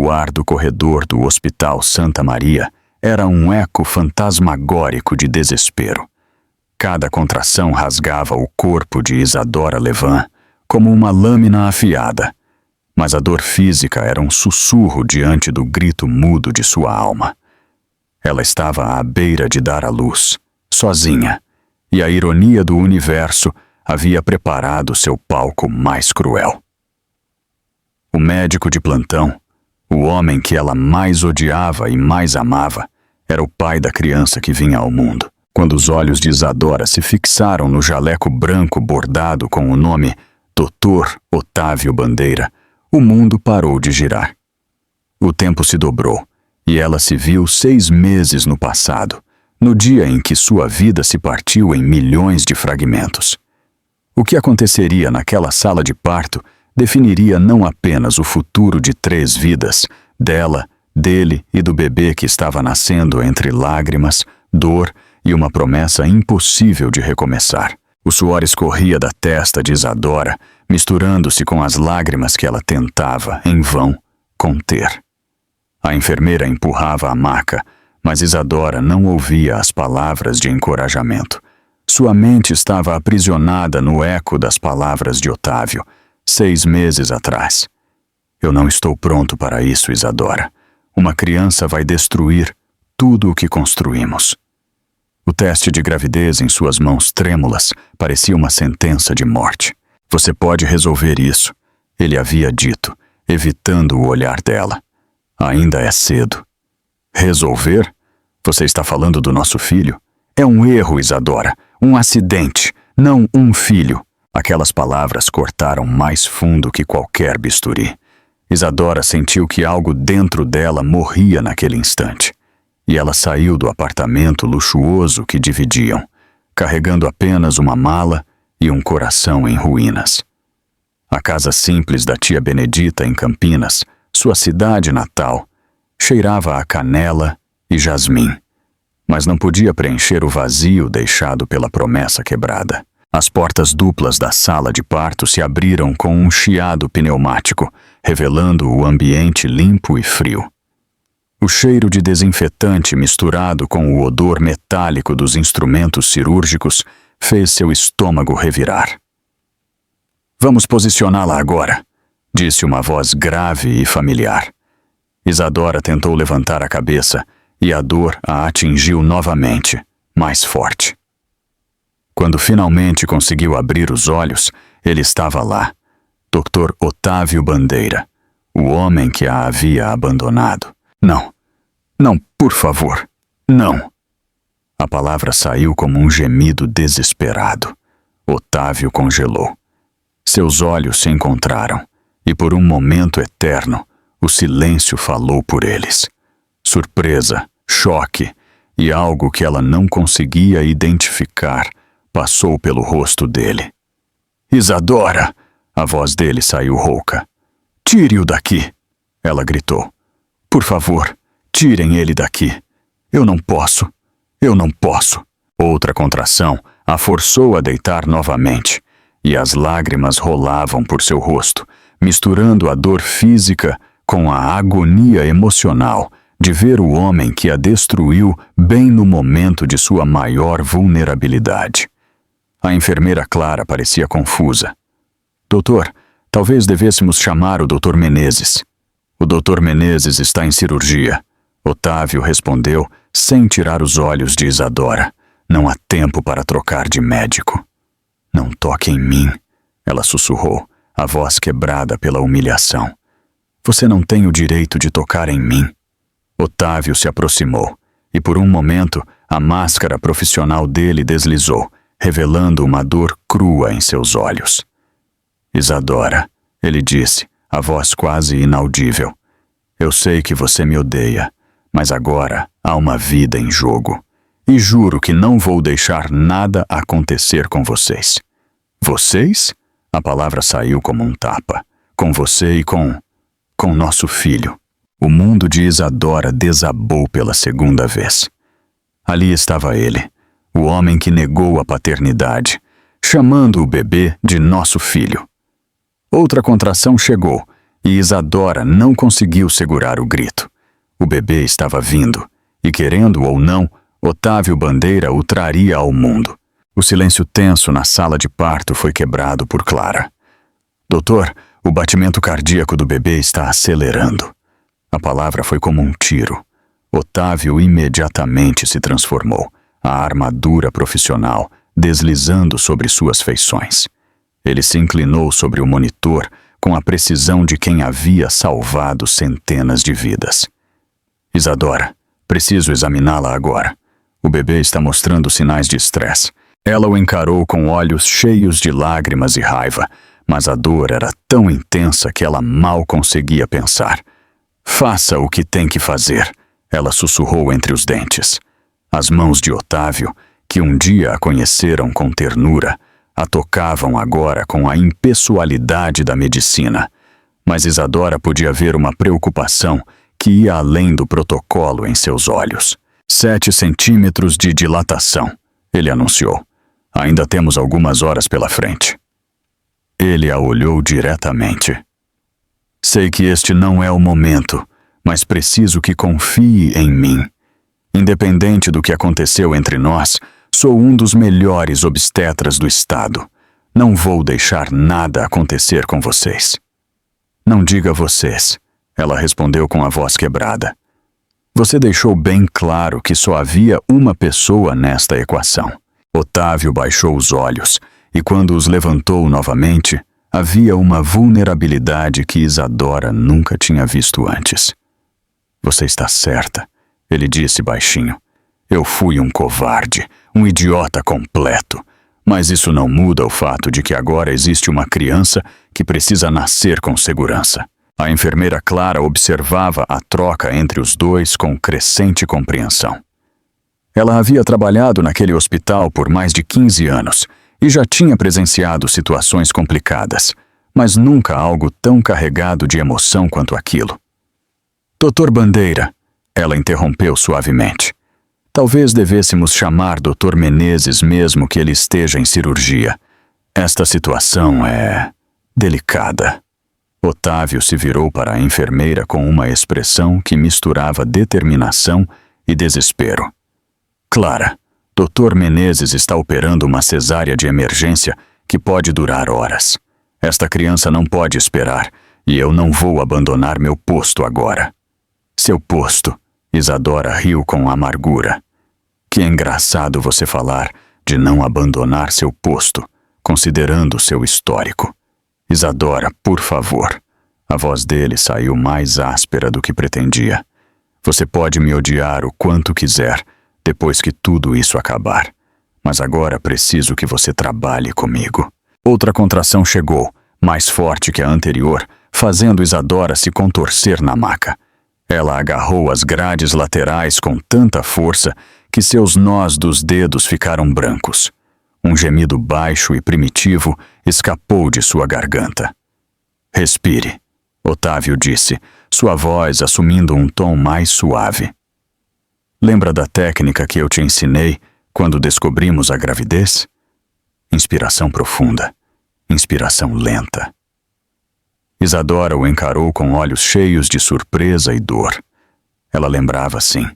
O ar do corredor do Hospital Santa Maria era um eco fantasmagórico de desespero. Cada contração rasgava o corpo de Isadora Levan como uma lâmina afiada, mas a dor física era um sussurro diante do grito mudo de sua alma. Ela estava à beira de dar à luz, sozinha, e a ironia do universo havia preparado seu palco mais cruel. O médico de plantão, o homem que ela mais odiava e mais amava, era o pai da criança que vinha ao mundo. Quando os olhos de Isadora se fixaram no jaleco branco bordado com o nome Dr. Otávio Bandeira, o mundo parou de girar. O tempo se dobrou, e ela se viu 6 meses no passado, no dia em que sua vida se partiu em milhões de fragmentos. O que aconteceria naquela sala de parto definiria não apenas o futuro de 3 vidas, dela, dele e do bebê que estava nascendo entre lágrimas, dor e uma promessa impossível de recomeçar. O suor escorria da testa de Isadora, misturando-se com as lágrimas que ela tentava, em vão, conter. A enfermeira empurrava a maca, mas Isadora não ouvia as palavras de encorajamento. Sua mente estava aprisionada no eco das palavras de Otávio, 6 meses atrás. Eu não estou pronto para isso, Isadora. Uma criança vai destruir tudo o que construímos. O teste de gravidez em suas mãos trêmulas parecia uma sentença de morte. Você pode resolver isso, ele havia dito, evitando o olhar dela. Ainda é cedo. Resolver? Você está falando do nosso filho? É um erro, Isadora. Um acidente, não um filho. Aquelas palavras cortaram mais fundo que qualquer bisturi. Isadora sentiu que algo dentro dela morria naquele instante. E ela saiu do apartamento luxuoso que dividiam, carregando apenas uma mala e um coração em ruínas. A casa simples da tia Benedita em Campinas, sua cidade natal, cheirava a canela e jasmim, mas não podia preencher o vazio deixado pela promessa quebrada. As portas duplas da sala de parto se abriram com um chiado pneumático, revelando o ambiente limpo e frio. O cheiro de desinfetante misturado com o odor metálico dos instrumentos cirúrgicos fez seu estômago revirar. Vamos posicioná-la agora, disse uma voz grave e familiar. Isadora tentou levantar a cabeça e a dor a atingiu novamente, mais forte. Quando finalmente conseguiu abrir os olhos, ele estava lá, Dr. Otávio Bandeira, o homem que a havia abandonado. Não, por favor, não. A palavra saiu como um gemido desesperado. Otávio congelou. Seus olhos se encontraram, e por um momento eterno, o silêncio falou por eles. Surpresa, choque e algo que ela não conseguia identificar passou pelo rosto dele. Isadora! A voz dele saiu rouca. Tire-o daqui! Ela gritou. Por favor, tirem ele daqui. Eu não posso. Outra contração a forçou a deitar novamente, e as lágrimas rolavam por seu rosto, misturando a dor física com a agonia emocional de ver o homem que a destruiu bem no momento de sua maior vulnerabilidade. A enfermeira Clara parecia confusa. Doutor, talvez devêssemos chamar o Dr. Menezes. O Dr. Menezes está em cirurgia. Otávio respondeu, sem tirar os olhos de Isadora. Não há tempo para trocar de médico. Não toque em mim, ela sussurrou, a voz quebrada pela humilhação. Você não tem o direito de tocar em mim. Otávio se aproximou, e por um momento a máscara profissional dele deslizou, revelando uma dor crua em seus olhos. Isadora, ele disse, a voz quase inaudível. Eu sei que você me odeia, mas agora há uma vida em jogo. E juro que não vou deixar nada acontecer com vocês. Vocês? A palavra saiu como um tapa. Com você e com nosso filho. O mundo de Isadora desabou pela segunda vez. Ali estava ele, o homem que negou a paternidade, chamando o bebê de nosso filho. Outra contração chegou, e Isadora não conseguiu segurar o grito. O bebê estava vindo, e querendo ou não, Otávio Bandeira o traria ao mundo. O silêncio tenso na sala de parto foi quebrado por Clara. Doutor, o batimento cardíaco do bebê está acelerando. A palavra foi como um tiro. Otávio imediatamente se transformou, a armadura profissional deslizando sobre suas feições. Ele se inclinou sobre o monitor com a precisão de quem havia salvado centenas de vidas. Isadora, preciso examiná-la agora. O bebê está mostrando sinais de estresse. Ela o encarou com olhos cheios de lágrimas e raiva, mas a dor era tão intensa que ela mal conseguia pensar. Faça o que tem que fazer, ela sussurrou entre os dentes. As mãos de Otávio, que um dia a conheceram com ternura, a tocavam agora com a impessoalidade da medicina. Mas Isadora podia ver uma preocupação que ia além do protocolo em seus olhos. 7 centímetros de dilatação, ele anunciou. Ainda temos algumas horas pela frente. Ele a olhou diretamente. Sei que este não é o momento, mas preciso que confie em mim. Independente do que aconteceu entre nós, sou um dos melhores obstetras do estado. Não vou deixar nada acontecer com vocês. Não diga vocês, ela respondeu com a voz quebrada. Você deixou bem claro que só havia uma pessoa nesta equação. Otávio baixou os olhos e, quando os levantou novamente, havia uma vulnerabilidade que Isadora nunca tinha visto antes. Você está certa, ele disse baixinho. Eu fui um covarde, um idiota completo, mas isso não muda o fato de que agora existe uma criança que precisa nascer com segurança. A enfermeira Clara observava a troca entre os dois com crescente compreensão. Ela havia trabalhado naquele hospital por mais de 15 anos e já tinha presenciado situações complicadas, mas nunca algo tão carregado de emoção quanto aquilo. Doutor Bandeira, ela interrompeu suavemente. Talvez devêssemos chamar Dr. Menezes mesmo que ele esteja em cirurgia. Esta situação é delicada. Otávio se virou para a enfermeira com uma expressão que misturava determinação e desespero. Clara, Dr. Menezes está operando uma cesárea de emergência que pode durar horas. Esta criança não pode esperar e eu não vou abandonar meu posto agora. Seu posto, Isadora riu com amargura. Que engraçado você falar de não abandonar seu posto, considerando seu histórico. Isadora, por favor. A voz dele saiu mais áspera do que pretendia. Você pode me odiar o quanto quiser, depois que tudo isso acabar. Mas agora preciso que você trabalhe comigo. Outra contração chegou, mais forte que a anterior, fazendo Isadora se contorcer na maca. Ela agarrou as grades laterais com tanta força que seus nós dos dedos ficaram brancos. Um gemido baixo e primitivo escapou de sua garganta. Respire, Otávio disse, sua voz assumindo um tom mais suave. Lembra da técnica que eu te ensinei quando descobrimos a gravidez? Inspiração profunda, inspiração lenta. Isadora o encarou com olhos cheios de surpresa e dor. Ela lembrava sim.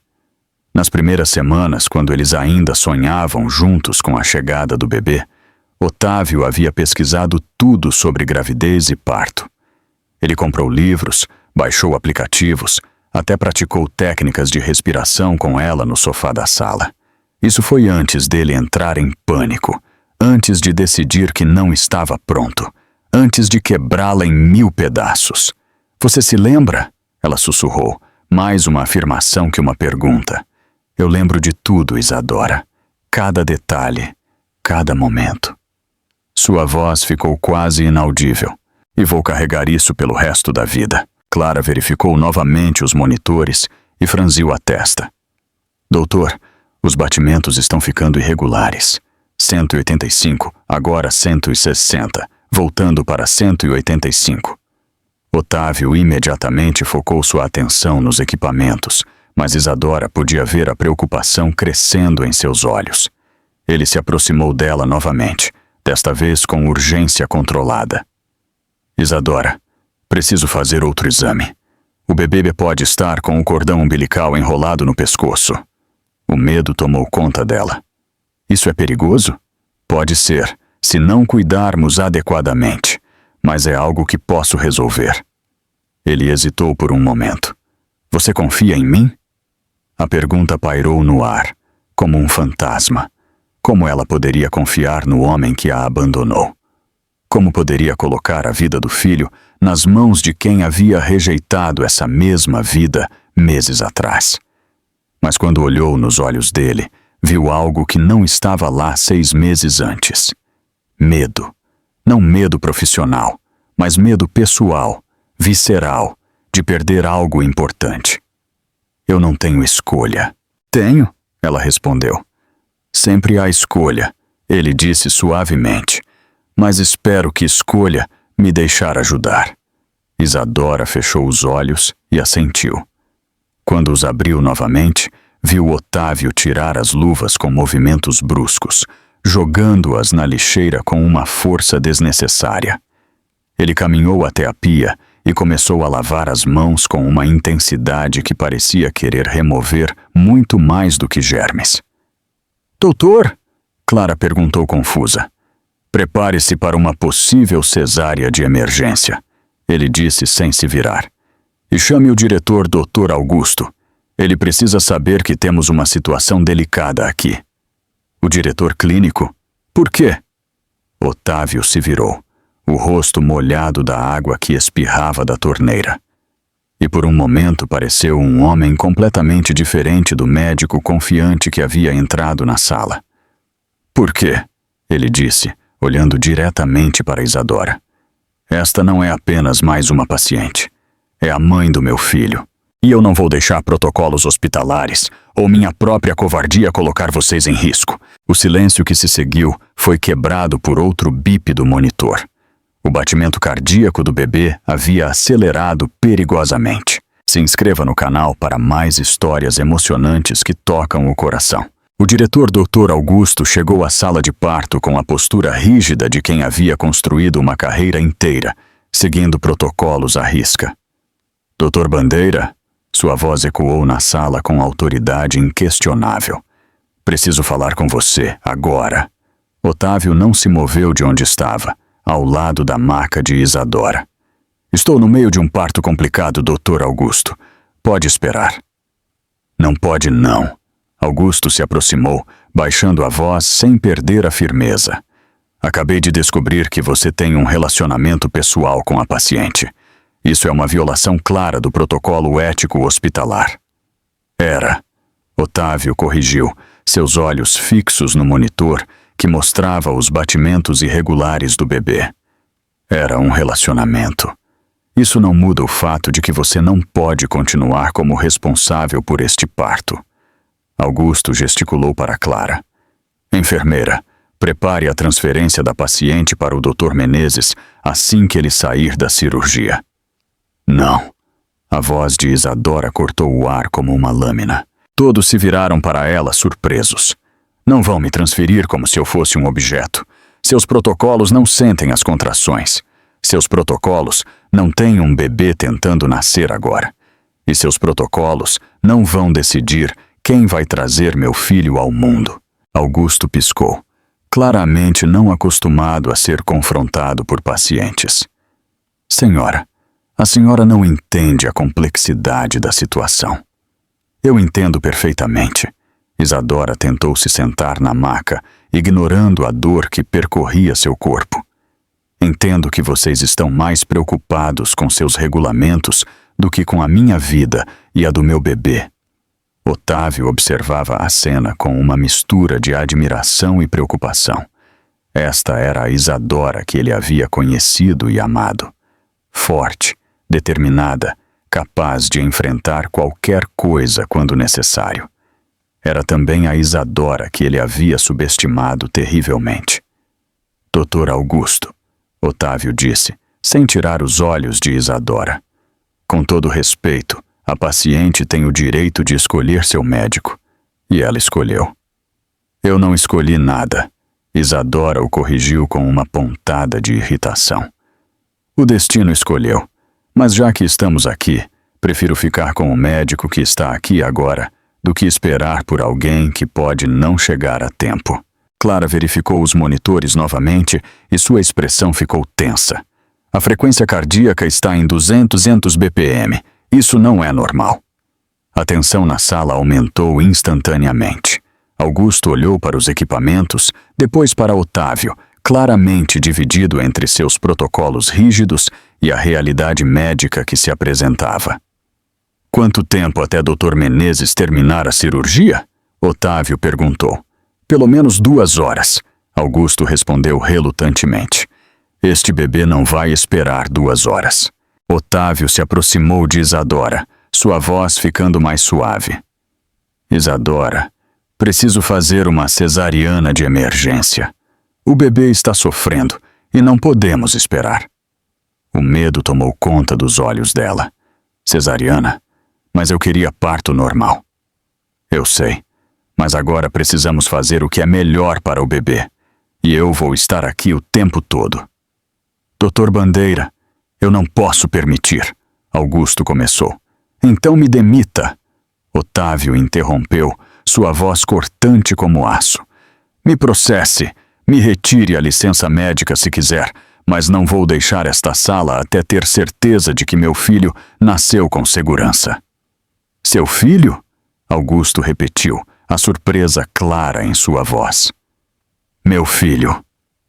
Nas primeiras semanas, quando eles ainda sonhavam juntos com a chegada do bebê, Otávio havia pesquisado tudo sobre gravidez e parto. Ele comprou livros, baixou aplicativos, até praticou técnicas de respiração com ela no sofá da sala. Isso foi antes dele entrar em pânico, antes de decidir que não estava pronto, antes de quebrá-la em 1000 pedaços. Você se lembra? Ela sussurrou, mais uma afirmação que uma pergunta. Eu lembro de tudo, Isadora. Cada detalhe, cada momento. Sua voz ficou quase inaudível. E vou carregar isso pelo resto da vida. Clara verificou novamente os monitores e franziu a testa. Doutor, os batimentos estão ficando irregulares. 185, agora 160, voltando para 185. Otávio imediatamente focou sua atenção nos equipamentos, mas Isadora podia ver a preocupação crescendo em seus olhos. Ele se aproximou dela novamente, desta vez com urgência controlada. Isadora, Preciso fazer outro exame. O bebê pode estar com o cordão umbilical enrolado no pescoço. O medo tomou conta dela. Isso é perigoso? Pode ser, se não cuidarmos adequadamente, mas é algo que posso resolver. Ele hesitou por um momento. Você confia em mim? A pergunta pairou no ar, como um fantasma. Como ela poderia confiar no homem que a abandonou? Como poderia colocar a vida do filho nas mãos de quem havia rejeitado essa mesma vida meses atrás? Mas quando olhou nos olhos dele, viu algo que não estava lá 6 meses antes. Medo. Não medo profissional, mas medo pessoal, visceral, de perder algo importante. Eu não tenho escolha. Tenho, ela respondeu. Sempre há escolha, ele disse suavemente. Mas espero que escolha me deixar ajudar. Isadora fechou os olhos e assentiu. Quando os abriu novamente, viu Otávio tirar as luvas com movimentos bruscos, jogando-as na lixeira com uma força desnecessária. Ele caminhou até a pia e começou a lavar as mãos com uma intensidade que parecia querer remover muito mais do que germes. Doutor? Clara perguntou confusa. Prepare-se para uma possível cesárea de emergência, ele disse sem se virar. E chame o diretor Dr. Augusto. Ele precisa saber que temos uma situação delicada aqui. O diretor clínico? Por quê? Otávio se virou, o rosto molhado da água que espirrava da torneira. E por um momento pareceu um homem completamente diferente do médico confiante que havia entrado na sala. Por quê? Ele disse, olhando diretamente para Isadora. Esta não é apenas mais uma paciente. É a mãe do meu filho. E eu não vou deixar protocolos hospitalares ou minha própria covardia colocar vocês em risco. O silêncio que se seguiu foi quebrado por outro bip do monitor. O batimento cardíaco do bebê havia acelerado perigosamente. Se inscreva no canal para mais histórias emocionantes que tocam o coração. O diretor Dr. Augusto chegou à sala de parto com a postura rígida de quem havia construído uma carreira inteira, seguindo protocolos à risca. Dr. Bandeira, sua voz ecoou na sala com autoridade inquestionável. Preciso falar com você, agora. Otávio não se moveu de onde estava, ao lado da maca de Isadora. Estou no meio de um parto complicado, Dr. Augusto. Pode esperar. Não pode, não. Augusto se aproximou, baixando a voz sem perder a firmeza. Acabei de descobrir que você tem um relacionamento pessoal com a paciente. Isso é uma violação clara do protocolo ético hospitalar. Era. Otávio corrigiu, seus olhos fixos no monitor que mostrava os batimentos irregulares do bebê. Era um relacionamento. Isso não muda o fato de que você não pode continuar como responsável por este parto. Augusto gesticulou para Clara. Enfermeira, prepare a transferência da paciente para o Dr. Menezes assim que ele sair da cirurgia. Não. A voz de Isadora cortou o ar como uma lâmina. Todos se viraram para ela surpresos. Não vão me transferir como se eu fosse um objeto. Seus protocolos não sentem as contrações. Seus protocolos não têm um bebê tentando nascer agora. E seus protocolos não vão decidir quem vai trazer meu filho ao mundo. Augusto piscou, claramente não acostumado a ser confrontado por pacientes. Senhora, a senhora não entende a complexidade da situação. Eu entendo perfeitamente. Isadora tentou se sentar na maca, ignorando a dor que percorria seu corpo. Entendo que vocês estão mais preocupados com seus regulamentos do que com a minha vida e a do meu bebê. Otávio observava a cena com uma mistura de admiração e preocupação. Esta era a Isadora que ele havia conhecido e amado. Forte, determinada, capaz de enfrentar qualquer coisa quando necessário. Era também a Isadora que ele havia subestimado terrivelmente. Dr. Augusto, Otávio disse, sem tirar os olhos de Isadora. Com todo respeito, a paciente tem o direito de escolher seu médico. E ela escolheu. Eu não escolhi nada. Isadora o corrigiu com uma pontada de irritação. O destino escolheu. Mas já que estamos aqui, prefiro ficar com o médico que está aqui agora do que esperar por alguém que pode não chegar a tempo. Clara verificou os monitores novamente e sua expressão ficou tensa. A frequência cardíaca está em 200 BPM. Isso não é normal. A tensão na sala aumentou instantaneamente. Augusto olhou para os equipamentos, depois para Otávio, claramente dividido entre seus protocolos rígidos e a realidade médica que se apresentava. Quanto tempo até Dr. Menezes terminar a cirurgia? Otávio perguntou. Pelo menos 2 horas, Augusto respondeu relutantemente. Este bebê não vai esperar 2 horas. Otávio se aproximou de Isadora, sua voz ficando mais suave. Isadora, preciso fazer uma cesariana de emergência. O bebê está sofrendo e não podemos esperar. O medo tomou conta dos olhos dela. Cesariana? Mas eu queria parto normal. Eu sei, mas agora precisamos fazer o que é melhor para o bebê. E eu vou estar aqui o tempo todo. Doutor Bandeira, eu não posso permitir. Augusto começou. Então me demita. Otávio interrompeu, sua voz cortante como aço. Me processe, me retire a licença médica se quiser, mas não vou deixar esta sala até ter certeza de que meu filho nasceu com segurança. Seu filho? Augusto repetiu, a surpresa clara em sua voz. Meu filho,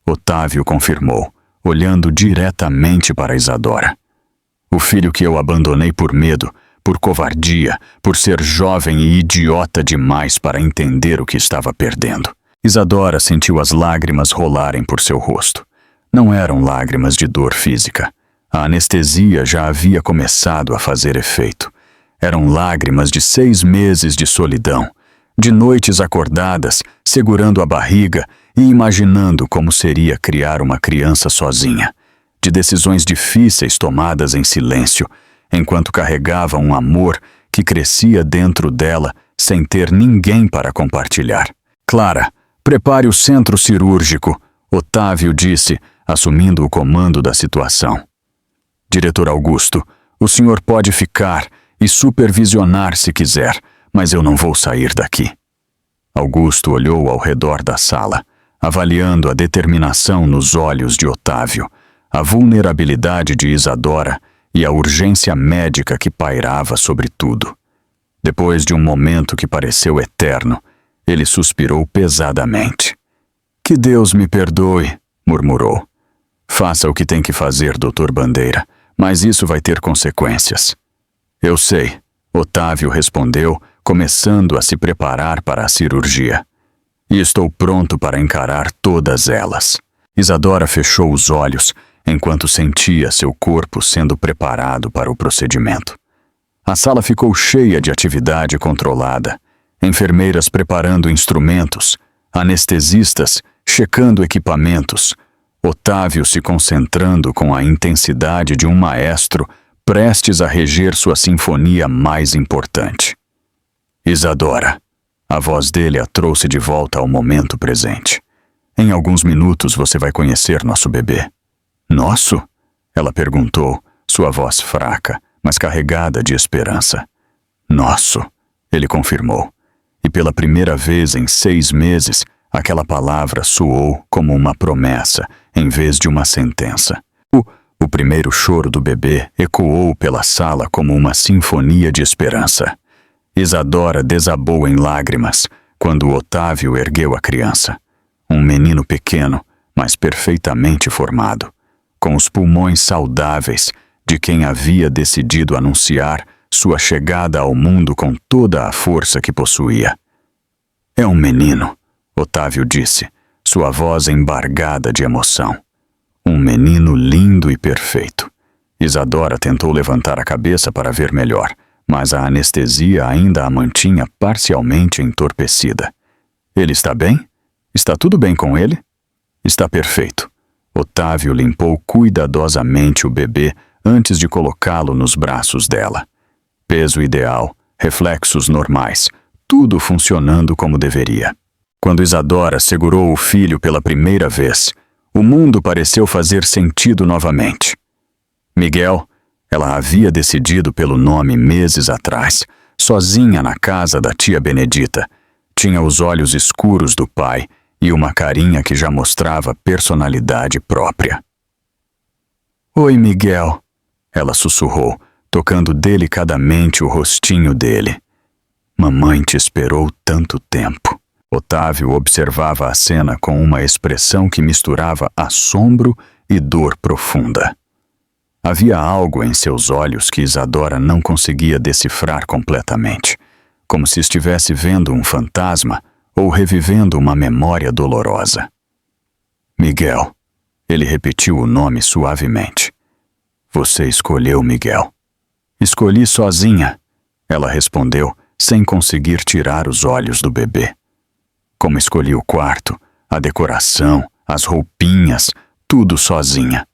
Otávio confirmou, olhando diretamente para Isadora. O filho que eu abandonei por medo, por covardia, por ser jovem e idiota demais para entender o que estava perdendo. Isadora sentiu as lágrimas rolarem por seu rosto. Não eram lágrimas de dor física. A anestesia já havia começado a fazer efeito. Eram lágrimas de 6 meses de solidão, de noites acordadas, segurando a barriga e imaginando como seria criar uma criança sozinha, de decisões difíceis tomadas em silêncio, enquanto carregava um amor que crescia dentro dela sem ter ninguém para compartilhar. Clara, prepare o centro cirúrgico, Otávio disse, assumindo o comando da situação. Diretor Augusto, o senhor pode ficar e supervisionar se quiser, mas eu não vou sair daqui. Augusto olhou ao redor da sala, avaliando a determinação nos olhos de Otávio, a vulnerabilidade de Isadora e a urgência médica que pairava sobre tudo. Depois de um momento que pareceu eterno, ele suspirou pesadamente. Que Deus me perdoe, murmurou. Faça o que tem que fazer, Dr. Bandeira, mas isso vai ter consequências. Eu sei, Otávio respondeu, começando a se preparar para a cirurgia. E estou pronto para encarar todas elas. Isadora fechou os olhos, enquanto sentia seu corpo sendo preparado para o procedimento. A sala ficou cheia de atividade controlada, enfermeiras preparando instrumentos, anestesistas checando equipamentos, Otávio se concentrando com a intensidade de um maestro prestes a reger sua sinfonia mais importante. Isadora. A voz dele a trouxe de volta ao momento presente. Em alguns minutos você vai conhecer nosso bebê. Nosso? Ela perguntou, sua voz fraca, mas carregada de esperança. Nosso, ele confirmou. E pela primeira vez em 6 meses, aquela palavra soou como uma promessa, em vez de uma sentença. O primeiro choro do bebê ecoou pela sala como uma sinfonia de esperança. Isadora desabou em lágrimas quando Otávio ergueu a criança. Um menino pequeno, mas perfeitamente formado, com os pulmões saudáveis de quem havia decidido anunciar sua chegada ao mundo com toda a força que possuía. É um menino, Otávio disse, sua voz embargada de emoção. Um menino lindo e perfeito. Isadora tentou levantar a cabeça para ver melhor, mas a anestesia ainda a mantinha parcialmente entorpecida. Ele está bem? Está tudo bem com ele? Está perfeito. Otávio limpou cuidadosamente o bebê antes de colocá-lo nos braços dela. Peso ideal, reflexos normais, tudo funcionando como deveria. Quando Isadora segurou o filho pela primeira vez, o mundo pareceu fazer sentido novamente. Miguel, Ela havia decidido pelo nome meses atrás, sozinha na casa da tia Benedita. Tinha os olhos escuros do pai e uma carinha que já mostrava personalidade própria. "Oi, Miguel", ela sussurrou, tocando delicadamente o rostinho dele. "Mamãe te esperou tanto tempo." Otávio observava a cena com uma expressão que misturava assombro e dor profunda. Havia algo em seus olhos que Isadora não conseguia decifrar completamente, como se estivesse vendo um fantasma ou revivendo uma memória dolorosa. "Miguel", ele repetiu o nome suavemente. "Você escolheu Miguel." "Escolhi sozinha", ela respondeu, sem conseguir tirar os olhos do bebê. "Como escolhi o quarto, a decoração, as roupinhas, tudo sozinha."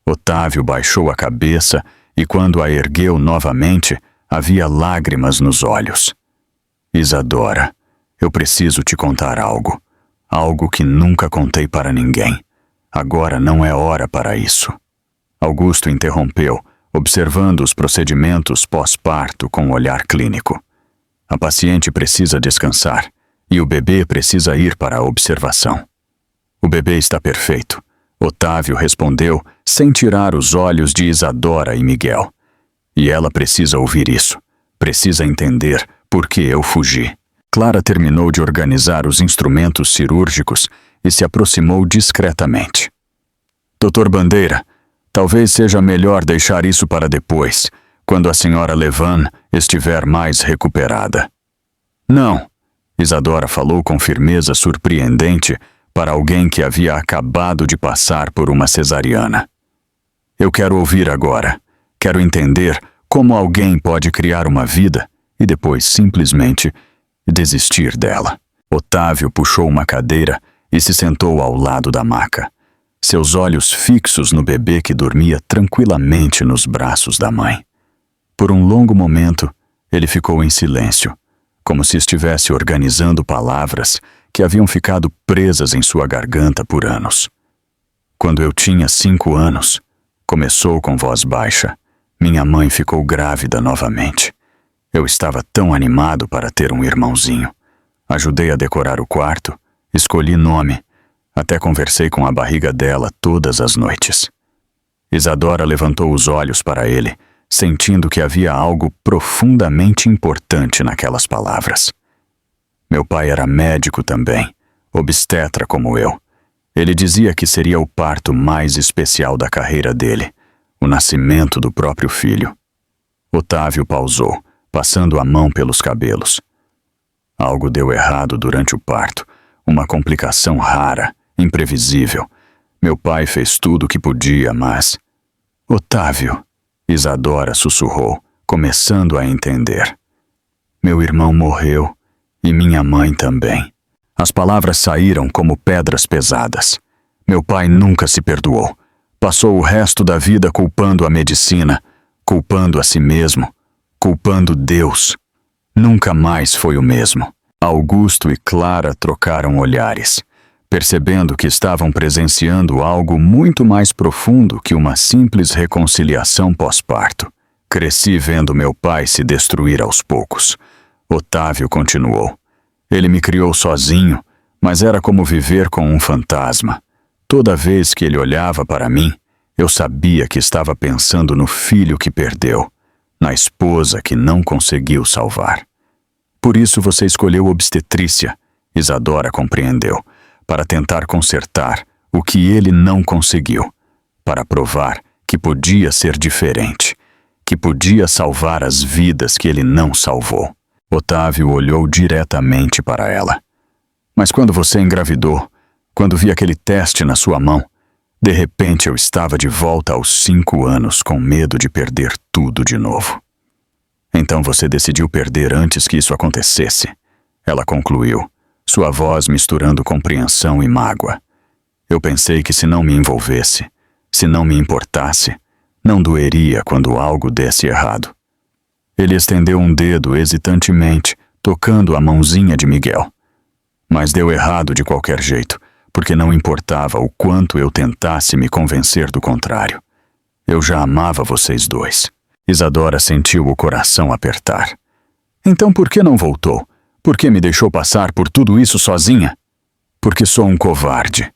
Otávio baixou a cabeça e, quando a ergueu novamente, havia lágrimas nos olhos. "Isadora, eu preciso te contar algo. Algo que nunca contei para ninguém. Agora não é hora para isso." Augusto interrompeu, observando os procedimentos pós-parto com um olhar clínico. "A paciente precisa descansar e o bebê precisa ir para a observação." "O bebê está perfeito", Otávio respondeu, sem tirar os olhos de Isadora e Miguel. "E ela precisa ouvir isso. Precisa entender por que eu fugi." Clara terminou de organizar os instrumentos cirúrgicos e se aproximou discretamente. "Doutor Bandeira, talvez seja melhor deixar isso para depois, quando a senhora Levan estiver mais recuperada." "Não", Isadora falou com firmeza surpreendente para alguém que havia acabado de passar por uma cesariana. "Eu quero ouvir agora. Quero entender como alguém pode criar uma vida e depois simplesmente desistir dela." Otávio puxou uma cadeira e se sentou ao lado da maca, seus olhos fixos no bebê que dormia tranquilamente nos braços da mãe. Por um longo momento, ele ficou em silêncio, como se estivesse organizando palavras que haviam ficado presas em sua garganta por anos. "Quando eu tinha 5 anos, começou com voz baixa, minha mãe ficou grávida novamente. Eu estava tão animado para ter um irmãozinho. Ajudei a decorar o quarto, escolhi nome, até conversei com a barriga dela todas as noites." Isadora levantou os olhos para ele, sentindo que havia algo profundamente importante naquelas palavras. "Meu pai era médico também, obstetra como eu. Ele dizia que seria o parto mais especial da carreira dele, o nascimento do próprio filho." Otávio pausou, passando a mão pelos cabelos. "Algo deu errado durante o parto, uma complicação rara, imprevisível. Meu pai fez tudo o que podia, mas..." "Otávio", Isadora sussurrou, começando a entender. "Meu irmão morreu. E minha mãe também." As palavras saíram como pedras pesadas. Meu pai nunca se perdoou. Passou o resto da vida culpando a medicina, culpando a si mesmo, culpando Deus. Nunca mais foi o mesmo. Augusto e Clara trocaram olhares, percebendo que estavam presenciando algo muito mais profundo que uma simples reconciliação pós-parto. "Cresci vendo meu pai se destruir aos poucos." Otávio continuou. "Ele me criou sozinho, mas era como viver com um fantasma. Toda vez que ele olhava para mim, eu sabia que estava pensando no filho que perdeu, na esposa que não conseguiu salvar. Por isso você escolheu obstetrícia", Isadora compreendeu, "para tentar consertar o que ele não conseguiu, para provar que podia ser diferente, que podia salvar as vidas que ele não salvou." Otávio olhou diretamente para ela. "Mas quando você engravidou, quando vi aquele teste na sua mão, de repente eu estava de volta aos 5 anos com medo de perder tudo de novo." "Então você decidiu perder antes que isso acontecesse", ela concluiu, sua voz misturando compreensão e mágoa. "Eu pensei que se não me envolvesse, se não me importasse, não doeria quando algo desse errado." Ele estendeu um dedo hesitantemente, tocando a mãozinha de Miguel. "Mas deu errado de qualquer jeito, porque não importava o quanto eu tentasse me convencer do contrário. Eu já amava vocês dois. Isadora sentiu o coração apertar. Então por que não voltou? Por que me deixou passar por tudo isso sozinha? Porque sou um covarde.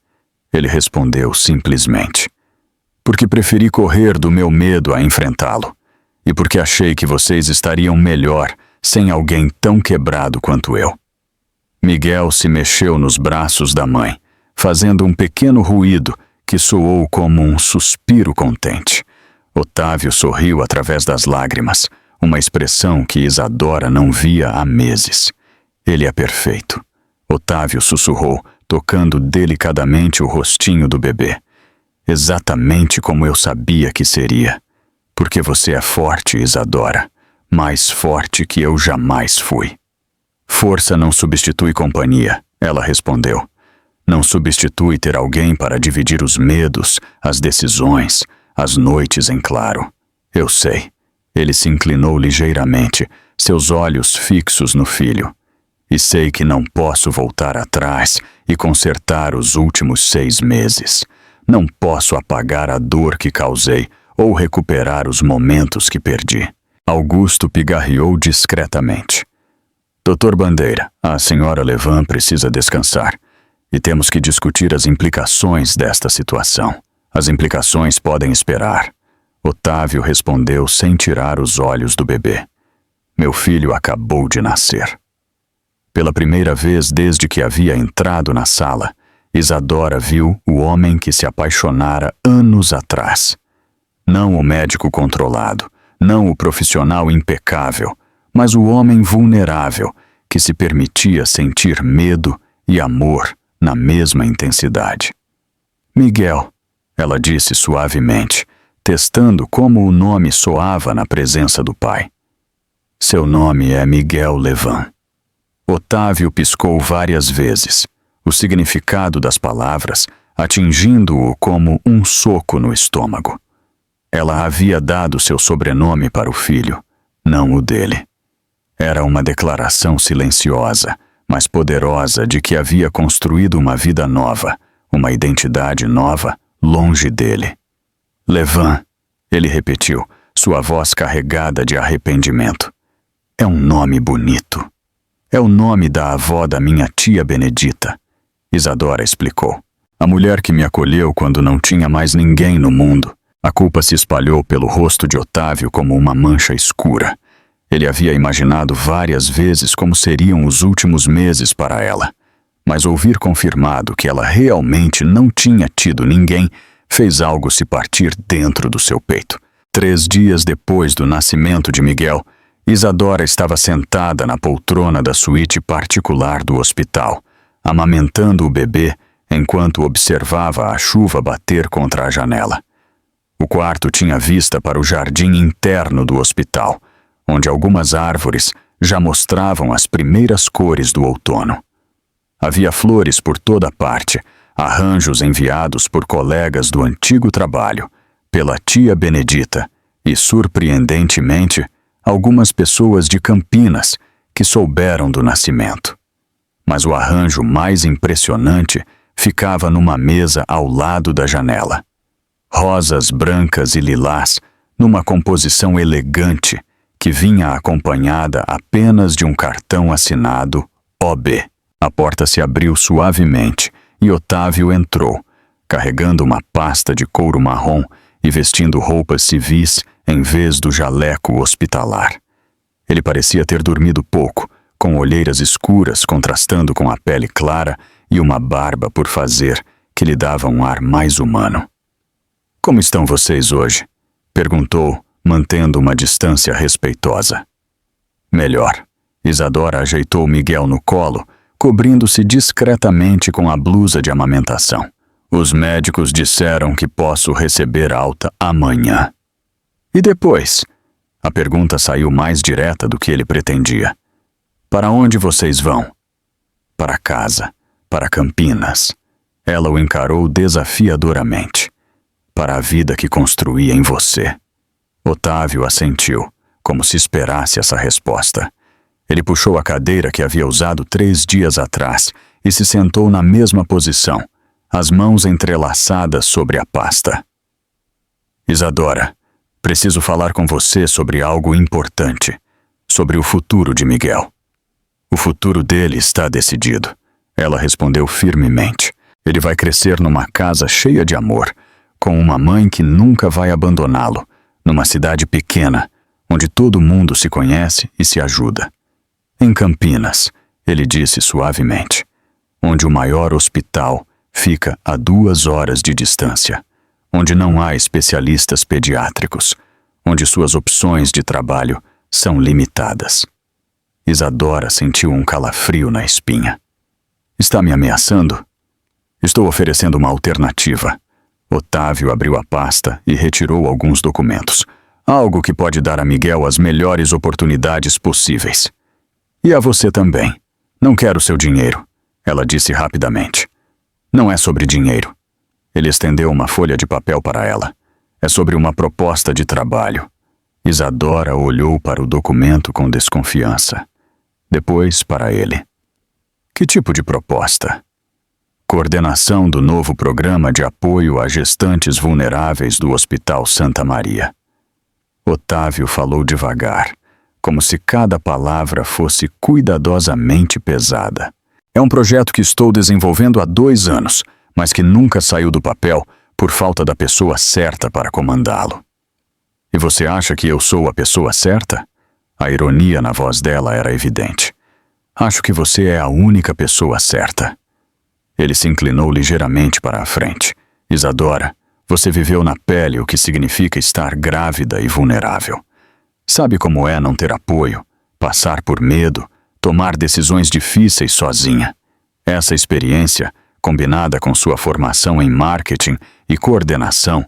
Ele respondeu simplesmente. Porque preferi correr do meu medo a enfrentá-lo. E porque achei que vocês estariam melhor sem alguém tão quebrado quanto eu. Miguel se mexeu nos braços da mãe, fazendo um pequeno ruído que soou como um suspiro contente. Otávio sorriu através das lágrimas, uma expressão que Isadora não via há meses. Ele é perfeito. Otávio sussurrou, tocando delicadamente o rostinho do bebê. Exatamente como eu sabia que seria. Porque você é forte, Isadora. Mais forte que eu jamais fui. Força não substitui companhia, ela respondeu. Não substitui ter alguém para dividir os medos, as decisões, as noites em claro. Eu sei. Ele se inclinou ligeiramente, seus olhos fixos no filho. E sei que não posso voltar atrás e consertar os últimos 6 meses. Não posso apagar a dor que causei ou recuperar os momentos que perdi. Augusto pigarreou discretamente. Doutor Bandeira, a senhora Levan precisa descansar. E temos que discutir as implicações desta situação. As implicações podem esperar. Otávio respondeu sem tirar os olhos do bebê. Meu filho acabou de nascer. Pela primeira vez desde que havia entrado na sala, Isadora viu o homem que se apaixonara anos atrás. Não o médico controlado, não o profissional impecável, mas o homem vulnerável que se permitia sentir medo e amor na mesma intensidade. Miguel, ela disse suavemente, testando como o nome soava na presença do pai. Seu nome é Miguel Levan. Otávio piscou várias vezes, o significado das palavras atingindo-o como um soco no estômago. Ela havia dado seu sobrenome para o filho, não o dele. Era uma declaração silenciosa, mas poderosa de que havia construído uma vida nova, uma identidade nova, longe dele. Levan, ele repetiu, sua voz carregada de arrependimento. É um nome bonito. É o nome da avó da minha tia Benedita. Isadora explicou. A mulher que me acolheu quando não tinha mais ninguém no mundo. A culpa se espalhou pelo rosto de Otávio como uma mancha escura. Ele havia imaginado várias vezes como seriam os últimos meses para ela. Mas ouvir confirmado que ela realmente não tinha tido ninguém fez algo se partir dentro do seu peito. 3 dias depois do nascimento de Miguel, Isadora estava sentada na poltrona da suíte particular do hospital, amamentando o bebê enquanto observava a chuva bater contra a janela. O quarto tinha vista para o jardim interno do hospital, onde algumas árvores já mostravam as primeiras cores do outono. Havia flores por toda parte, arranjos enviados por colegas do antigo trabalho, pela tia Benedita e, surpreendentemente, algumas pessoas de Campinas que souberam do nascimento. Mas o arranjo mais impressionante ficava numa mesa ao lado da janela. Rosas brancas e lilás, numa composição elegante, que vinha acompanhada apenas de um cartão assinado OB. A porta se abriu suavemente e Otávio entrou, carregando uma pasta de couro marrom e vestindo roupas civis em vez do jaleco hospitalar. Ele parecia ter dormido pouco, com olheiras escuras contrastando com a pele clara e uma barba por fazer que lhe dava um ar mais humano. Como estão vocês hoje? Perguntou, mantendo uma distância respeitosa. Melhor. Isadora ajeitou Miguel no colo, cobrindo-se discretamente com a blusa de amamentação. Os médicos disseram que posso receber alta amanhã. E depois? A pergunta saiu mais direta do que ele pretendia. Para onde vocês vão? Para casa, para Campinas. Ela o encarou desafiadoramente. Para a vida que construí em você. Otávio assentiu, como se esperasse essa resposta. Ele puxou a cadeira que havia usado 3 dias atrás e se sentou na mesma posição, as mãos entrelaçadas sobre a pasta. Isadora, preciso falar com você sobre algo importante, sobre o futuro de Miguel. O futuro dele está decidido. Ela respondeu firmemente. Ele vai crescer numa casa cheia de amor, com uma mãe que nunca vai abandoná-lo, numa cidade pequena, onde todo mundo se conhece e se ajuda. Em Campinas, ele disse suavemente, onde o maior hospital fica a 2 horas de distância, onde não há especialistas pediátricos, onde suas opções de trabalho são limitadas. Isadora sentiu um calafrio na espinha. Está me ameaçando? Estou oferecendo uma alternativa. Otávio abriu a pasta e retirou alguns documentos. Algo que pode dar a Miguel as melhores oportunidades possíveis. E a você também. Não quero seu dinheiro, ela disse rapidamente. Não é sobre dinheiro. Ele estendeu uma folha de papel para ela. É sobre uma proposta de trabalho. Isadora olhou para o documento com desconfiança. Depois para ele. Que tipo de proposta? Coordenação do novo programa de apoio a gestantes vulneráveis do Hospital Santa Maria. Otávio falou devagar, como se cada palavra fosse cuidadosamente pesada. É um projeto que estou desenvolvendo há 2 anos, mas que nunca saiu do papel por falta da pessoa certa para comandá-lo. E você acha que eu sou a pessoa certa? A ironia na voz dela era evidente. Acho que você é a única pessoa certa. Ele se inclinou ligeiramente para a frente. Isadora, você viveu na pele o que significa estar grávida e vulnerável. Sabe como é não ter apoio, passar por medo, tomar decisões difíceis sozinha. Essa experiência, combinada com sua formação em marketing e coordenação,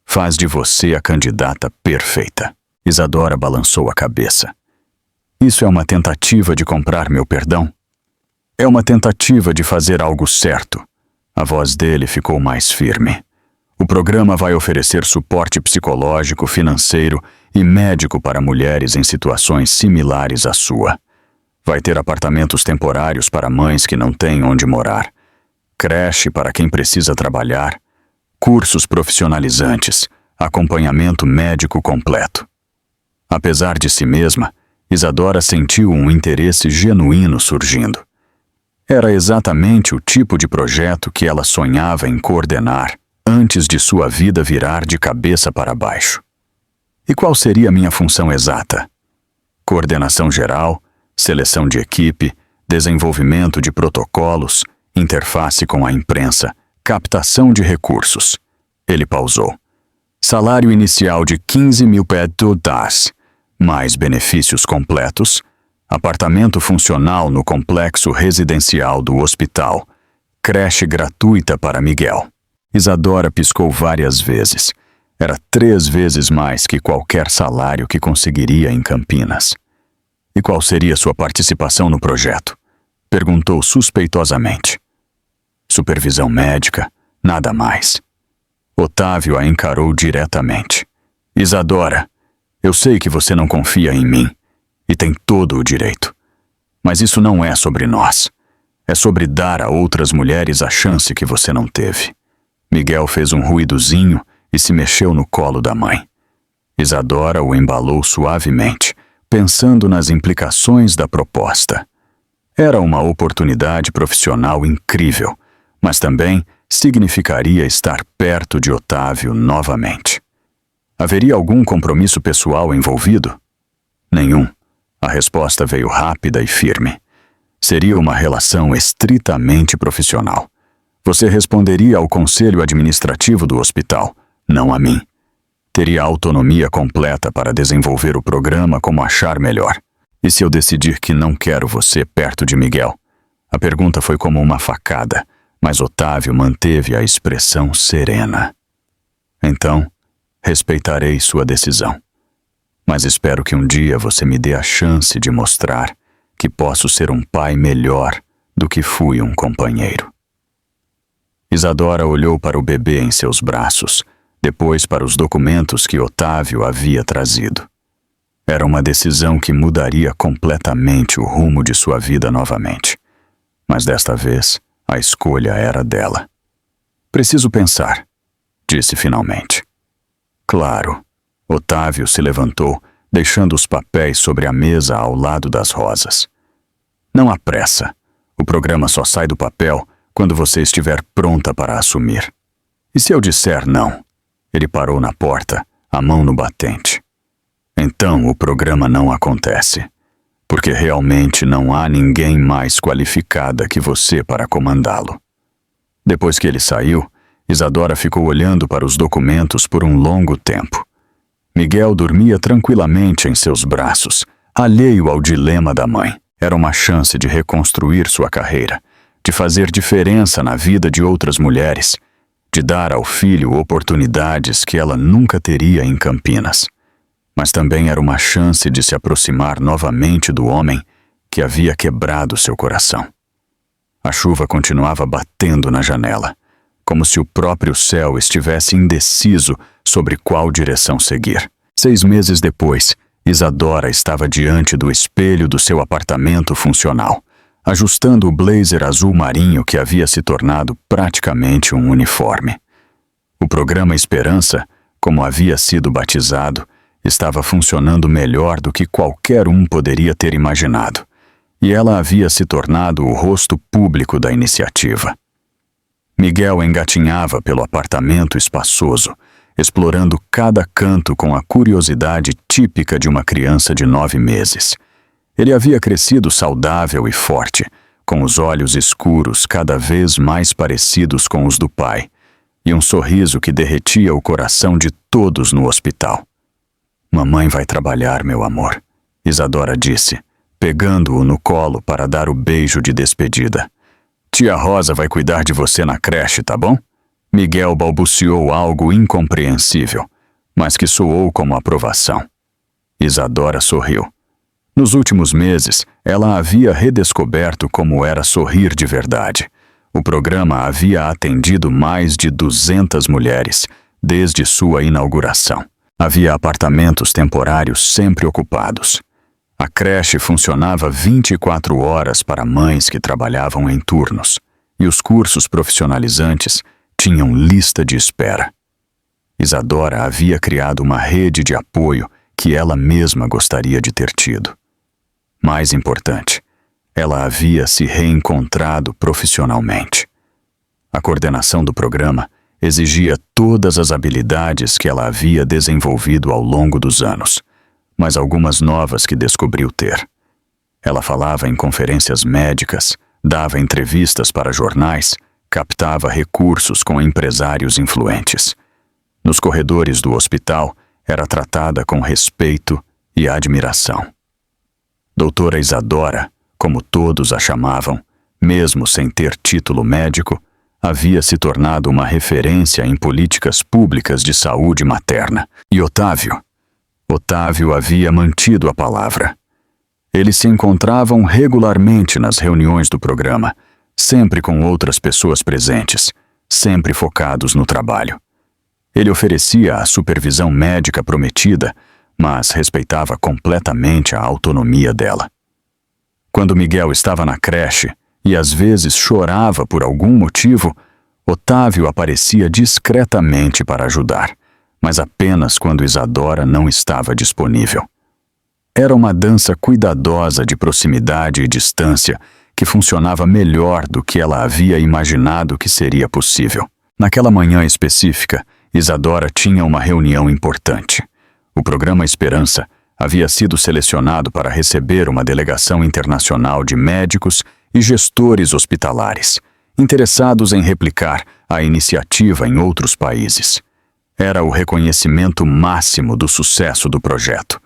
faz de você a candidata perfeita. Isadora balançou a cabeça. Isso é uma tentativa de comprar meu perdão? É uma tentativa de fazer algo certo. A voz dele ficou mais firme. O programa vai oferecer suporte psicológico, financeiro e médico para mulheres em situações similares à sua. Vai ter apartamentos temporários para mães que não têm onde morar, creche para quem precisa trabalhar, cursos profissionalizantes, acompanhamento médico completo. Apesar de si mesma, Isadora sentiu um interesse genuíno surgindo. Era exatamente o tipo de projeto que ela sonhava em coordenar antes de sua vida virar de cabeça para baixo. E qual seria minha função exata? Coordenação geral, seleção de equipe, desenvolvimento de protocolos, interface com a imprensa, captação de recursos. Ele pausou. Salário inicial de 15.000 pesos, mais benefícios completos, apartamento funcional no complexo residencial do hospital, creche gratuita para Miguel. Isadora piscou várias vezes. Era 3 vezes mais que qualquer salário que conseguiria em Campinas. E qual seria sua participação no projeto? Perguntou suspeitosamente. Supervisão médica, nada mais. Otávio a encarou diretamente. Isadora, eu sei que você não confia em mim, e tem todo o direito. Mas isso não é sobre nós. É sobre dar a outras mulheres a chance que você não teve. Miguel fez um ruídozinho e se mexeu no colo da mãe. Isadora o embalou suavemente, pensando nas implicações da proposta. Era uma oportunidade profissional incrível, mas também significaria estar perto de Otávio novamente. Haveria algum compromisso pessoal envolvido? Nenhum. A resposta veio rápida e firme. Seria uma relação estritamente profissional. Você responderia ao conselho administrativo do hospital, não a mim. Teria autonomia completa para desenvolver o programa como achar melhor. E se eu decidir que não quero você perto de Miguel? A pergunta foi como uma facada, mas Otávio manteve a expressão serena. Então, respeitarei sua decisão. Mas espero que um dia você me dê a chance de mostrar que posso ser um pai melhor do que fui um companheiro. Isadora olhou para o bebê em seus braços, depois para os documentos que Otávio havia trazido. Era uma decisão que mudaria completamente o rumo de sua vida novamente. Mas desta vez, a escolha era dela. Preciso pensar, disse finalmente. Claro. Otávio se levantou, deixando os papéis sobre a mesa ao lado das rosas. Não há pressa. O programa só sai do papel quando você estiver pronta para assumir. E se eu disser não? Ele parou na porta, a mão no batente. Então o programa não acontece, porque realmente não há ninguém mais qualificada que você para comandá-lo. Depois que ele saiu, Isadora ficou olhando para os documentos por um longo tempo. Miguel dormia tranquilamente em seus braços, alheio ao dilema da mãe. Era uma chance de reconstruir sua carreira, de fazer diferença na vida de outras mulheres, de dar ao filho oportunidades que ela nunca teria em Campinas. Mas também era uma chance de se aproximar novamente do homem que havia quebrado seu coração. A chuva continuava batendo na janela, como se o próprio céu estivesse indeciso sobre qual direção seguir. 6 meses depois, Isadora estava diante do espelho do seu apartamento funcional, ajustando o blazer azul marinho que havia se tornado praticamente um uniforme. O programa Esperança, como havia sido batizado, estava funcionando melhor do que qualquer um poderia ter imaginado, e ela havia se tornado o rosto público da iniciativa. Miguel engatinhava pelo apartamento espaçoso, explorando cada canto com a curiosidade típica de uma criança de 9 meses. Ele havia crescido saudável e forte, com os olhos escuros cada vez mais parecidos com os do pai, e um sorriso que derretia o coração de todos no hospital. "Mamãe vai trabalhar, meu amor", Isadora disse, pegando-o no colo para dar o beijo de despedida. "Tia Rosa vai cuidar de você na creche, tá bom?" Miguel balbuciou algo incompreensível, mas que soou como aprovação. Isadora sorriu. Nos últimos meses, ela havia redescoberto como era sorrir de verdade. O programa havia atendido mais de 200 mulheres desde sua inauguração. Havia apartamentos temporários sempre ocupados. A creche funcionava 24 horas para mães que trabalhavam em turnos, e os cursos profissionalizantes tinham lista de espera. Isadora havia criado uma rede de apoio que ela mesma gostaria de ter tido. Mais importante, ela havia se reencontrado profissionalmente. A coordenação do programa exigia todas as habilidades que ela havia desenvolvido ao longo dos anos, mas algumas novas que descobriu ter. Ela falava em conferências médicas, dava entrevistas para jornais, captava recursos com empresários influentes. Nos corredores do hospital, era tratada com respeito e admiração. Doutora Isadora, como todos a chamavam, mesmo sem ter título médico, havia se tornado uma referência em políticas públicas de saúde materna. E Otávio havia mantido a palavra. Eles se encontravam regularmente nas reuniões do programa, sempre com outras pessoas presentes, sempre focados no trabalho. Ele oferecia a supervisão médica prometida, mas respeitava completamente a autonomia dela. Quando Miguel estava na creche e às vezes chorava por algum motivo, Otávio aparecia discretamente para ajudar, mas apenas quando Isadora não estava disponível. Era uma dança cuidadosa de proximidade e distância que funcionava melhor do que ela havia imaginado que seria possível. Naquela manhã específica, Isadora tinha uma reunião importante. O programa Esperança havia sido selecionado para receber uma delegação internacional de médicos e gestores hospitalares, interessados em replicar a iniciativa em outros países. Era o reconhecimento máximo do sucesso do projeto.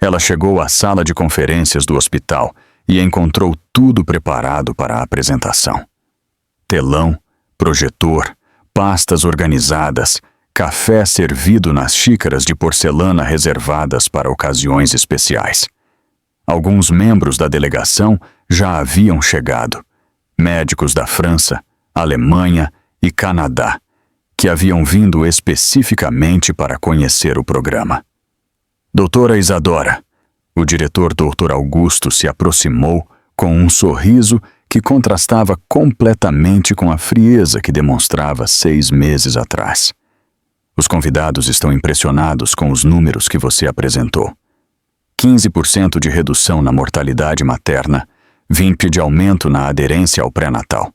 Ela chegou à sala de conferências do hospital e encontrou tudo preparado para a apresentação. Telão, projetor, pastas organizadas, café servido nas xícaras de porcelana reservadas para ocasiões especiais. Alguns membros da delegação já haviam chegado, médicos da França, Alemanha e Canadá, que haviam vindo especificamente para conhecer o programa. "Doutora Isadora", o diretor Dr. Augusto se aproximou com um sorriso que contrastava completamente com a frieza que demonstrava 6 meses atrás. Os convidados estão impressionados com os números que você apresentou. 15% de redução na mortalidade materna, 20% de aumento na aderência ao pré-natal.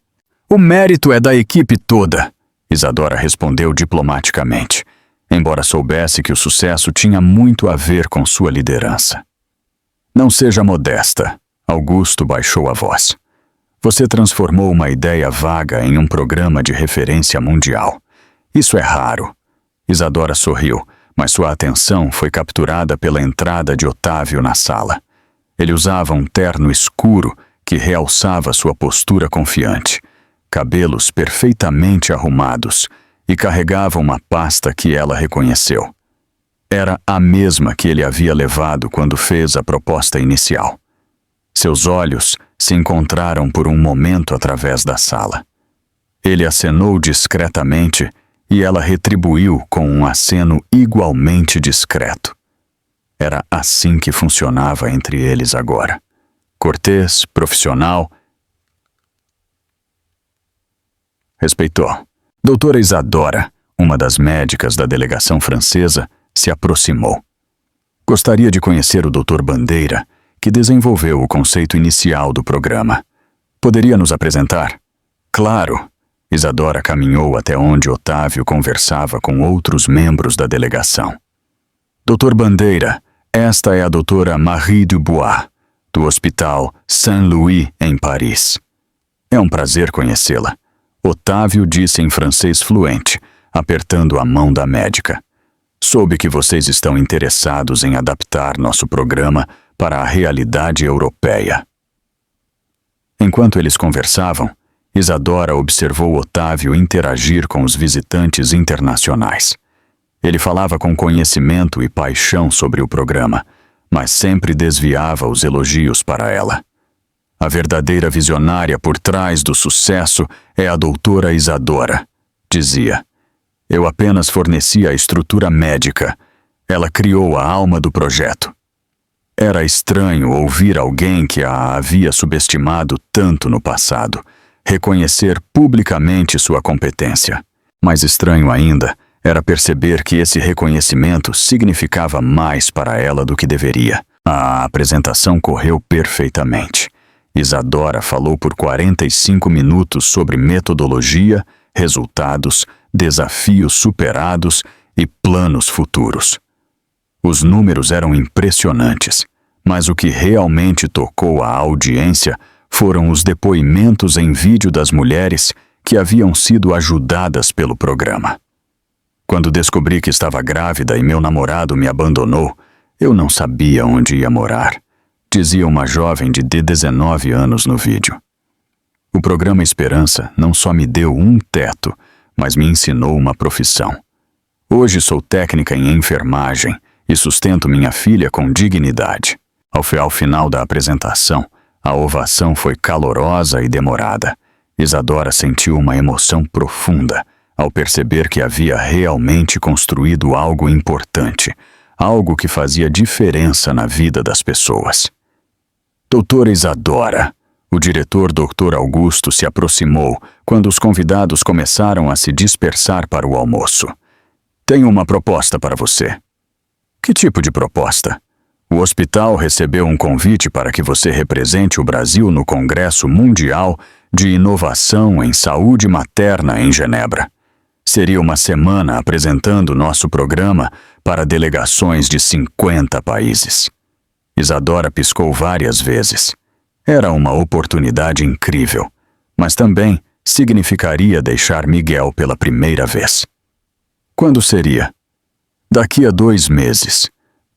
O mérito é da equipe toda, Isadora respondeu diplomaticamente, embora soubesse que o sucesso tinha muito a ver com sua liderança. Não seja modesta, Augusto baixou a voz. Você transformou uma ideia vaga em um programa de referência mundial. Isso é raro. Isadora sorriu, mas sua atenção foi capturada pela entrada de Otávio na sala. Ele usava um terno escuro que realçava sua postura confiante, cabelos perfeitamente arrumados, e carregava uma pasta que ela reconheceu. Era a mesma que ele havia levado quando fez a proposta inicial. Seus olhos se encontraram por um momento através da sala. Ele acenou discretamente e ela retribuiu com um aceno igualmente discreto. Era assim que funcionava entre eles agora. Cortês, profissional. Respeitou. Doutora Isadora, uma das médicas da delegação francesa, se aproximou. Gostaria de conhecer o Dr. Bandeira, que desenvolveu o conceito inicial do programa. Poderia nos apresentar? Claro. Isadora caminhou até onde Otávio conversava com outros membros da delegação. Dr. Bandeira, esta é a doutora Marie Dubois, do Hospital Saint-Louis, em Paris. É um prazer conhecê-la. Otávio disse em francês fluente, apertando a mão da médica. Soube que vocês estão interessados em adaptar nosso programa para a realidade europeia. Enquanto eles conversavam, Isadora observou Otávio interagir com os visitantes internacionais. Ele falava com conhecimento e paixão sobre o programa, mas sempre desviava os elogios para ela. A verdadeira visionária por trás do sucesso é a doutora Isadora, dizia. Eu apenas fornecia a estrutura médica. Ela criou a alma do projeto. Era estranho ouvir alguém que a havia subestimado tanto no passado reconhecer publicamente sua competência. Mais estranho ainda era perceber que esse reconhecimento significava mais para ela do que deveria. A apresentação correu perfeitamente. Isadora falou por 45 minutos sobre metodologia, resultados, desafios superados e planos futuros. Os números eram impressionantes, mas o que realmente tocou a audiência foram os depoimentos em vídeo das mulheres que haviam sido ajudadas pelo programa. Quando descobri que estava grávida e meu namorado me abandonou, eu não sabia onde ia morar, dizia uma jovem de 19 anos no vídeo. O programa Esperança não só me deu um teto, mas me ensinou uma profissão. Hoje sou técnica em enfermagem e sustento minha filha com dignidade. Ao final da apresentação, a ovação foi calorosa e demorada. Isadora sentiu uma emoção profunda ao perceber que havia realmente construído algo importante, algo que fazia diferença na vida das pessoas. Doutora Isadora, o diretor Dr. Augusto se aproximou quando os convidados começaram a se dispersar para o almoço. Tenho uma proposta para você. Que tipo de proposta? O hospital recebeu um convite para que você represente o Brasil no Congresso Mundial de Inovação em Saúde Materna em Genebra. Seria uma semana apresentando nosso programa para delegações de 50 países. Isadora piscou várias vezes. Era uma oportunidade incrível, mas também significaria deixar Miguel pela primeira vez. Quando seria? Daqui a 2 meses.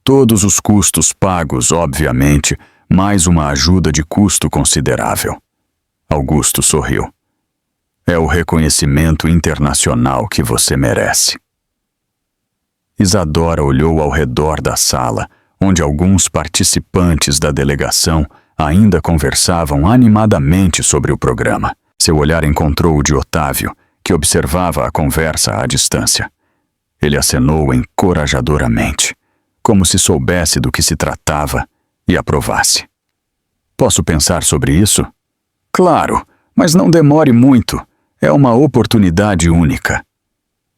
Todos os custos pagos, obviamente, mais uma ajuda de custo considerável. Augusto sorriu. É o reconhecimento internacional que você merece. Isadora olhou ao redor da sala, onde alguns participantes da delegação ainda conversavam animadamente sobre o programa. Seu olhar encontrou o de Otávio, que observava a conversa à distância. Ele acenou encorajadoramente, como se soubesse do que se tratava e aprovasse. Posso pensar sobre isso? Claro, mas não demore muito. É uma oportunidade única.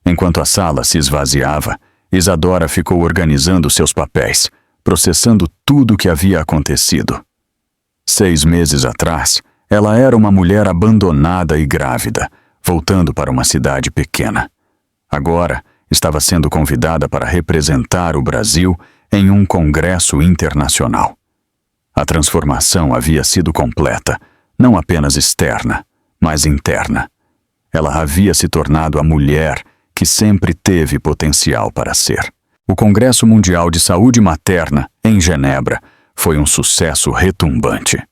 Enquanto a sala se esvaziava, Isadora ficou organizando seus papéis, processando tudo o que havia acontecido. 6 meses atrás, ela era uma mulher abandonada e grávida, voltando para uma cidade pequena. Agora, estava sendo convidada para representar o Brasil em um congresso internacional. A transformação havia sido completa, não apenas externa, mas interna. Ela havia se tornado a mulher que sempre teve potencial para ser. O Congresso Mundial de Saúde Materna, em Genebra, foi um sucesso retumbante.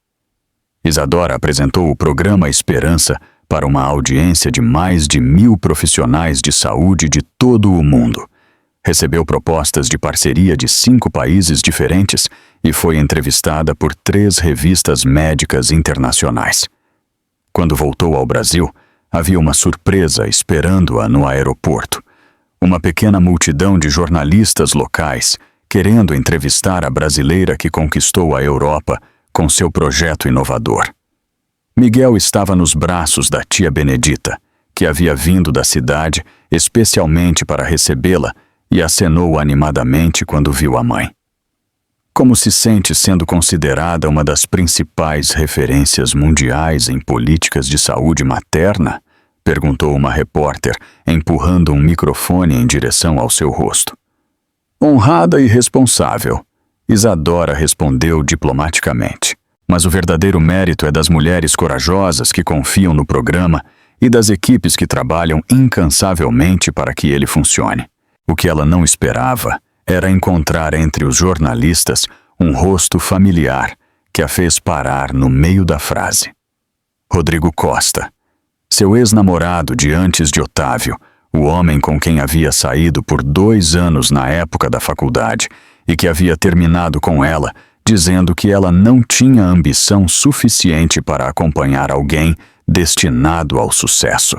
Isadora apresentou o programa Esperança para uma audiência de mais de 1.000 profissionais de saúde de todo o mundo. Recebeu propostas de parceria de 5 países diferentes e foi entrevistada por 3 revistas médicas internacionais. Quando voltou ao Brasil, havia uma surpresa esperando-a no aeroporto. Uma pequena multidão de jornalistas locais querendo entrevistar a brasileira que conquistou a Europa com seu projeto inovador. Miguel estava nos braços da tia Benedita, que havia vindo da cidade especialmente para recebê-la, e acenou animadamente quando viu a mãe. Como se sente sendo considerada uma das principais referências mundiais em políticas de saúde materna? Perguntou uma repórter, empurrando um microfone em direção ao seu rosto. Honrada e responsável, Isadora respondeu diplomaticamente. Mas o verdadeiro mérito é das mulheres corajosas que confiam no programa e das equipes que trabalham incansavelmente para que ele funcione. O que ela não esperava era encontrar entre os jornalistas um rosto familiar que a fez parar no meio da frase. Rodrigo Costa, seu ex-namorado de antes de Otávio, o homem com quem havia saído por 2 anos na época da faculdade e que havia terminado com ela, dizendo que ela não tinha ambição suficiente para acompanhar alguém destinado ao sucesso.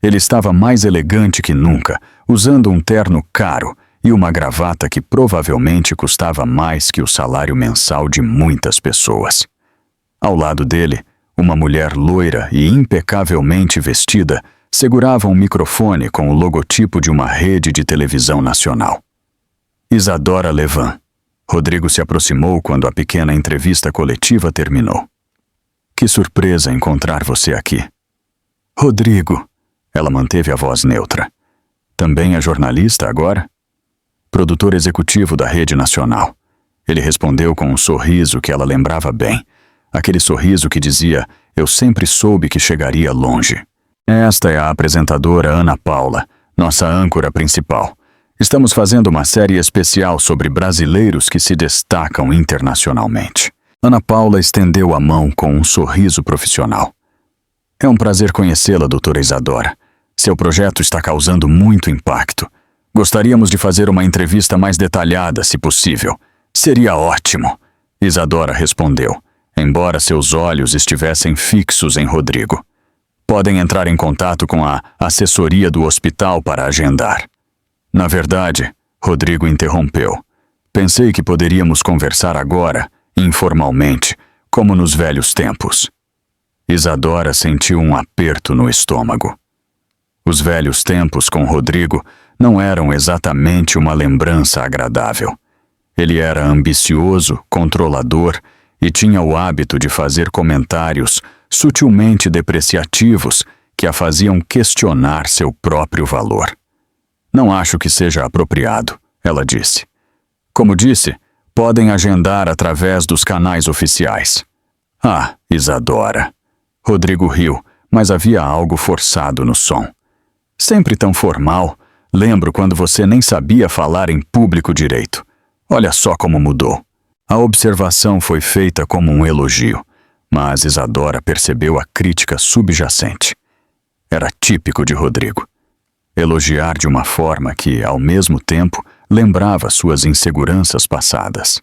Ele estava mais elegante que nunca, usando um terno caro e uma gravata que provavelmente custava mais que o salário mensal de muitas pessoas. Ao lado dele, uma mulher loira e impecavelmente vestida segurava um microfone com o logotipo de uma rede de televisão nacional. Isadora Levan. Rodrigo se aproximou quando a pequena entrevista coletiva terminou. Que surpresa encontrar você aqui. Rodrigo. Ela manteve a voz neutra. Também é jornalista agora? Produtor executivo da rede nacional. Ele respondeu com um sorriso que ela lembrava bem. Aquele sorriso que dizia, eu sempre soube que chegaria longe. Esta é a apresentadora Ana Paula, nossa âncora principal. Estamos fazendo uma série especial sobre brasileiros que se destacam internacionalmente. Ana Paula estendeu a mão com um sorriso profissional. É um prazer conhecê-la, doutora Isadora. Seu projeto está causando muito impacto. Gostaríamos de fazer uma entrevista mais detalhada, se possível. Seria ótimo, Isadora respondeu, embora seus olhos estivessem fixos em Rodrigo. Podem entrar em contato com a assessoria do hospital para agendar. Na verdade, Rodrigo interrompeu. Pensei que poderíamos conversar agora, informalmente, como nos velhos tempos. Isadora sentiu um aperto no estômago. Os velhos tempos com Rodrigo não eram exatamente uma lembrança agradável. Ele era ambicioso, controlador e tinha o hábito de fazer comentários sutilmente depreciativos que a faziam questionar seu próprio valor. Não acho que seja apropriado, ela disse. Como disse, podem agendar através dos canais oficiais. Ah, Isadora. Rodrigo riu, mas havia algo forçado no som. Sempre tão formal, lembro quando você nem sabia falar em público direito. Olha só como mudou. A observação foi feita como um elogio, mas Isadora percebeu a crítica subjacente. Era típico de Rodrigo. Elogiar de uma forma que, ao mesmo tempo, lembrava suas inseguranças passadas.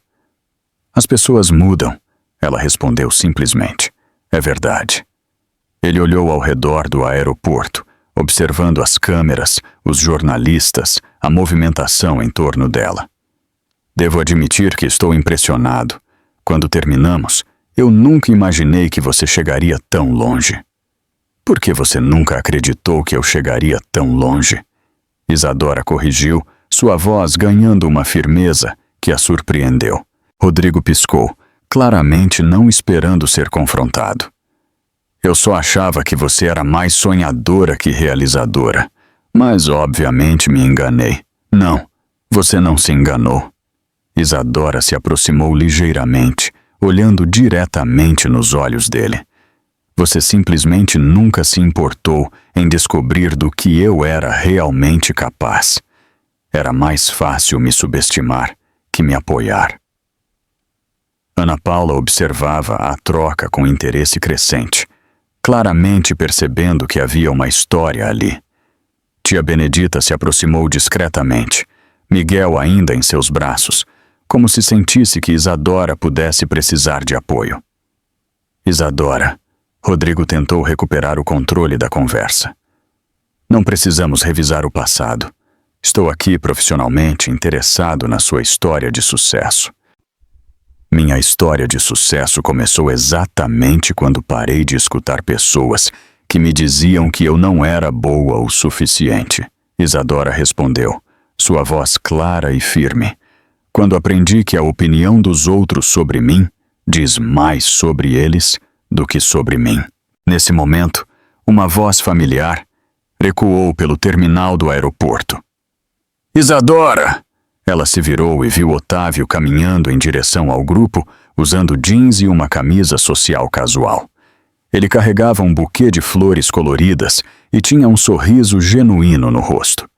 As pessoas mudam, ela respondeu simplesmente. É verdade. Ele olhou ao redor do aeroporto, observando as câmeras, os jornalistas, a movimentação em torno dela. Devo admitir que estou impressionado. Quando terminamos, eu nunca imaginei que você chegaria tão longe. Por que você nunca acreditou que eu chegaria tão longe? Isadora corrigiu, sua voz ganhando uma firmeza que a surpreendeu. Rodrigo piscou, claramente não esperando ser confrontado. Eu só achava que você era mais sonhadora que realizadora, mas obviamente me enganei. Não, você não se enganou. Isadora se aproximou ligeiramente, olhando diretamente nos olhos dele. Você simplesmente nunca se importou em descobrir do que eu era realmente capaz. Era mais fácil me subestimar que me apoiar. Ana Paula observava a troca com interesse crescente, claramente percebendo que havia uma história ali. Tia Benedita se aproximou discretamente, Miguel ainda em seus braços, como se sentisse que Isadora pudesse precisar de apoio. Isadora, Rodrigo tentou recuperar o controle da conversa. Não precisamos revisar o passado. Estou aqui profissionalmente interessado na sua história de sucesso. Minha história de sucesso começou exatamente quando parei de escutar pessoas que me diziam que eu não era boa o suficiente. Isadora respondeu, sua voz clara e firme. Quando aprendi que a opinião dos outros sobre mim diz mais sobre eles do que sobre mim. Nesse momento, uma voz familiar recuou pelo terminal do aeroporto. Isadora! Ela se virou e viu Otávio caminhando em direção ao grupo, usando jeans e uma camisa social casual. Ele carregava um buquê de flores coloridas e tinha um sorriso genuíno no rosto.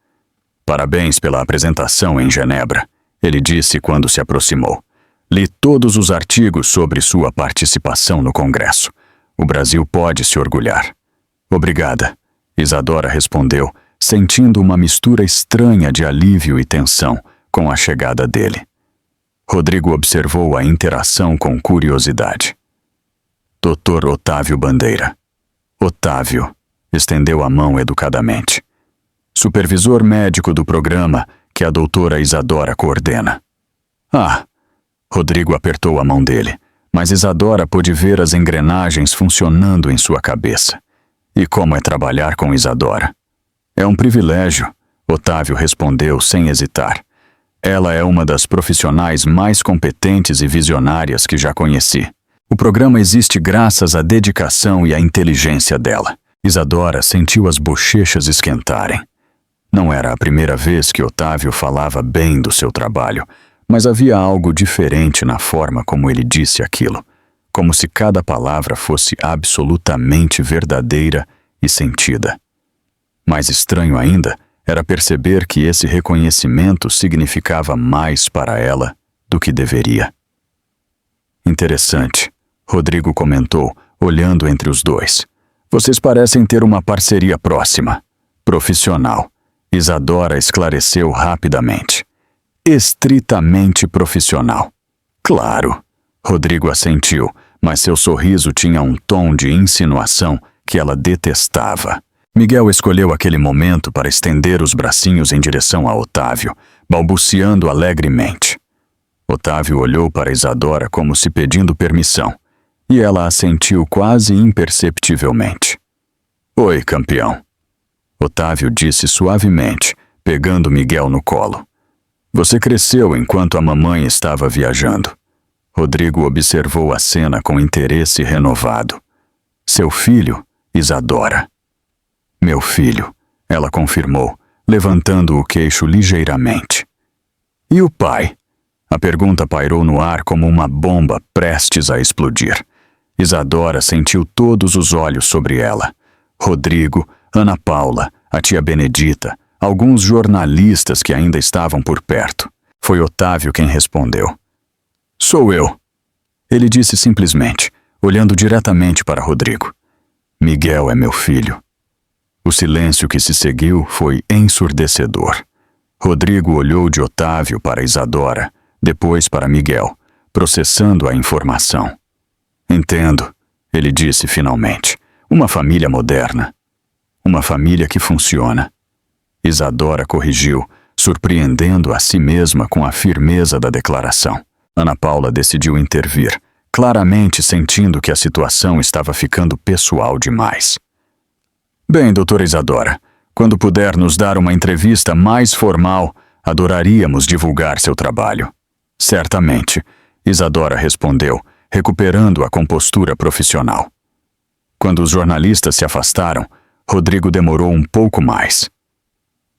Parabéns pela apresentação em Genebra, ele disse quando se aproximou. Li todos os artigos sobre sua participação no Congresso. O Brasil pode se orgulhar. Obrigada, Isadora respondeu, sentindo uma mistura estranha de alívio e tensão com a chegada dele. Rodrigo observou a interação com curiosidade. Dr. Otávio Bandeira. Otávio estendeu a mão educadamente. Supervisor médico do programa que a doutora Isadora coordena. Ah! Rodrigo apertou a mão dele, mas Isadora pôde ver as engrenagens funcionando em sua cabeça. E como é trabalhar com Isadora? É um privilégio, Otávio respondeu sem hesitar. Ela é uma das profissionais mais competentes e visionárias que já conheci. O programa existe graças à dedicação e à inteligência dela. Isadora sentiu as bochechas esquentarem. Não era a primeira vez que Otávio falava bem do seu trabalho, mas havia algo diferente na forma como ele disse aquilo, como se cada palavra fosse absolutamente verdadeira e sentida. Mais estranho ainda era perceber que esse reconhecimento significava mais para ela do que deveria. Interessante, Rodrigo comentou, olhando entre os dois. Vocês parecem ter uma parceria próxima, profissional. Isadora esclareceu rapidamente. Estritamente profissional. Claro, Rodrigo assentiu, mas seu sorriso tinha um tom de insinuação que ela detestava. Miguel escolheu aquele momento para estender os bracinhos em direção a Otávio, balbuciando alegremente. Otávio olhou para Isadora como se pedindo permissão, e ela assentiu quase imperceptivelmente. Oi, campeão. Otávio disse suavemente, pegando Miguel no colo. Você cresceu enquanto a mamãe estava viajando. Rodrigo observou a cena com interesse renovado. Seu filho, Isadora. Meu filho, ela confirmou, levantando o queixo ligeiramente. E o pai? A pergunta pairou no ar como uma bomba prestes a explodir. Isadora sentiu todos os olhos sobre ela. Rodrigo, Ana Paula, a tia Benedita, alguns jornalistas que ainda estavam por perto. Foi Otávio quem respondeu. Sou eu. Ele disse simplesmente, olhando diretamente para Rodrigo. Miguel é meu filho. O silêncio que se seguiu foi ensurdecedor. Rodrigo olhou de Otávio para Isadora, depois para Miguel, processando a informação. Entendo, ele disse finalmente. Uma família moderna. Uma família que funciona. Isadora corrigiu, surpreendendo a si mesma com a firmeza da declaração. Ana Paula decidiu intervir, claramente sentindo que a situação estava ficando pessoal demais. Bem, doutora Isadora, Quando puder nos dar uma entrevista mais formal, adoraríamos divulgar seu trabalho. Certamente, Isadora respondeu, recuperando a compostura profissional. Quando os jornalistas se afastaram, Rodrigo demorou um pouco mais.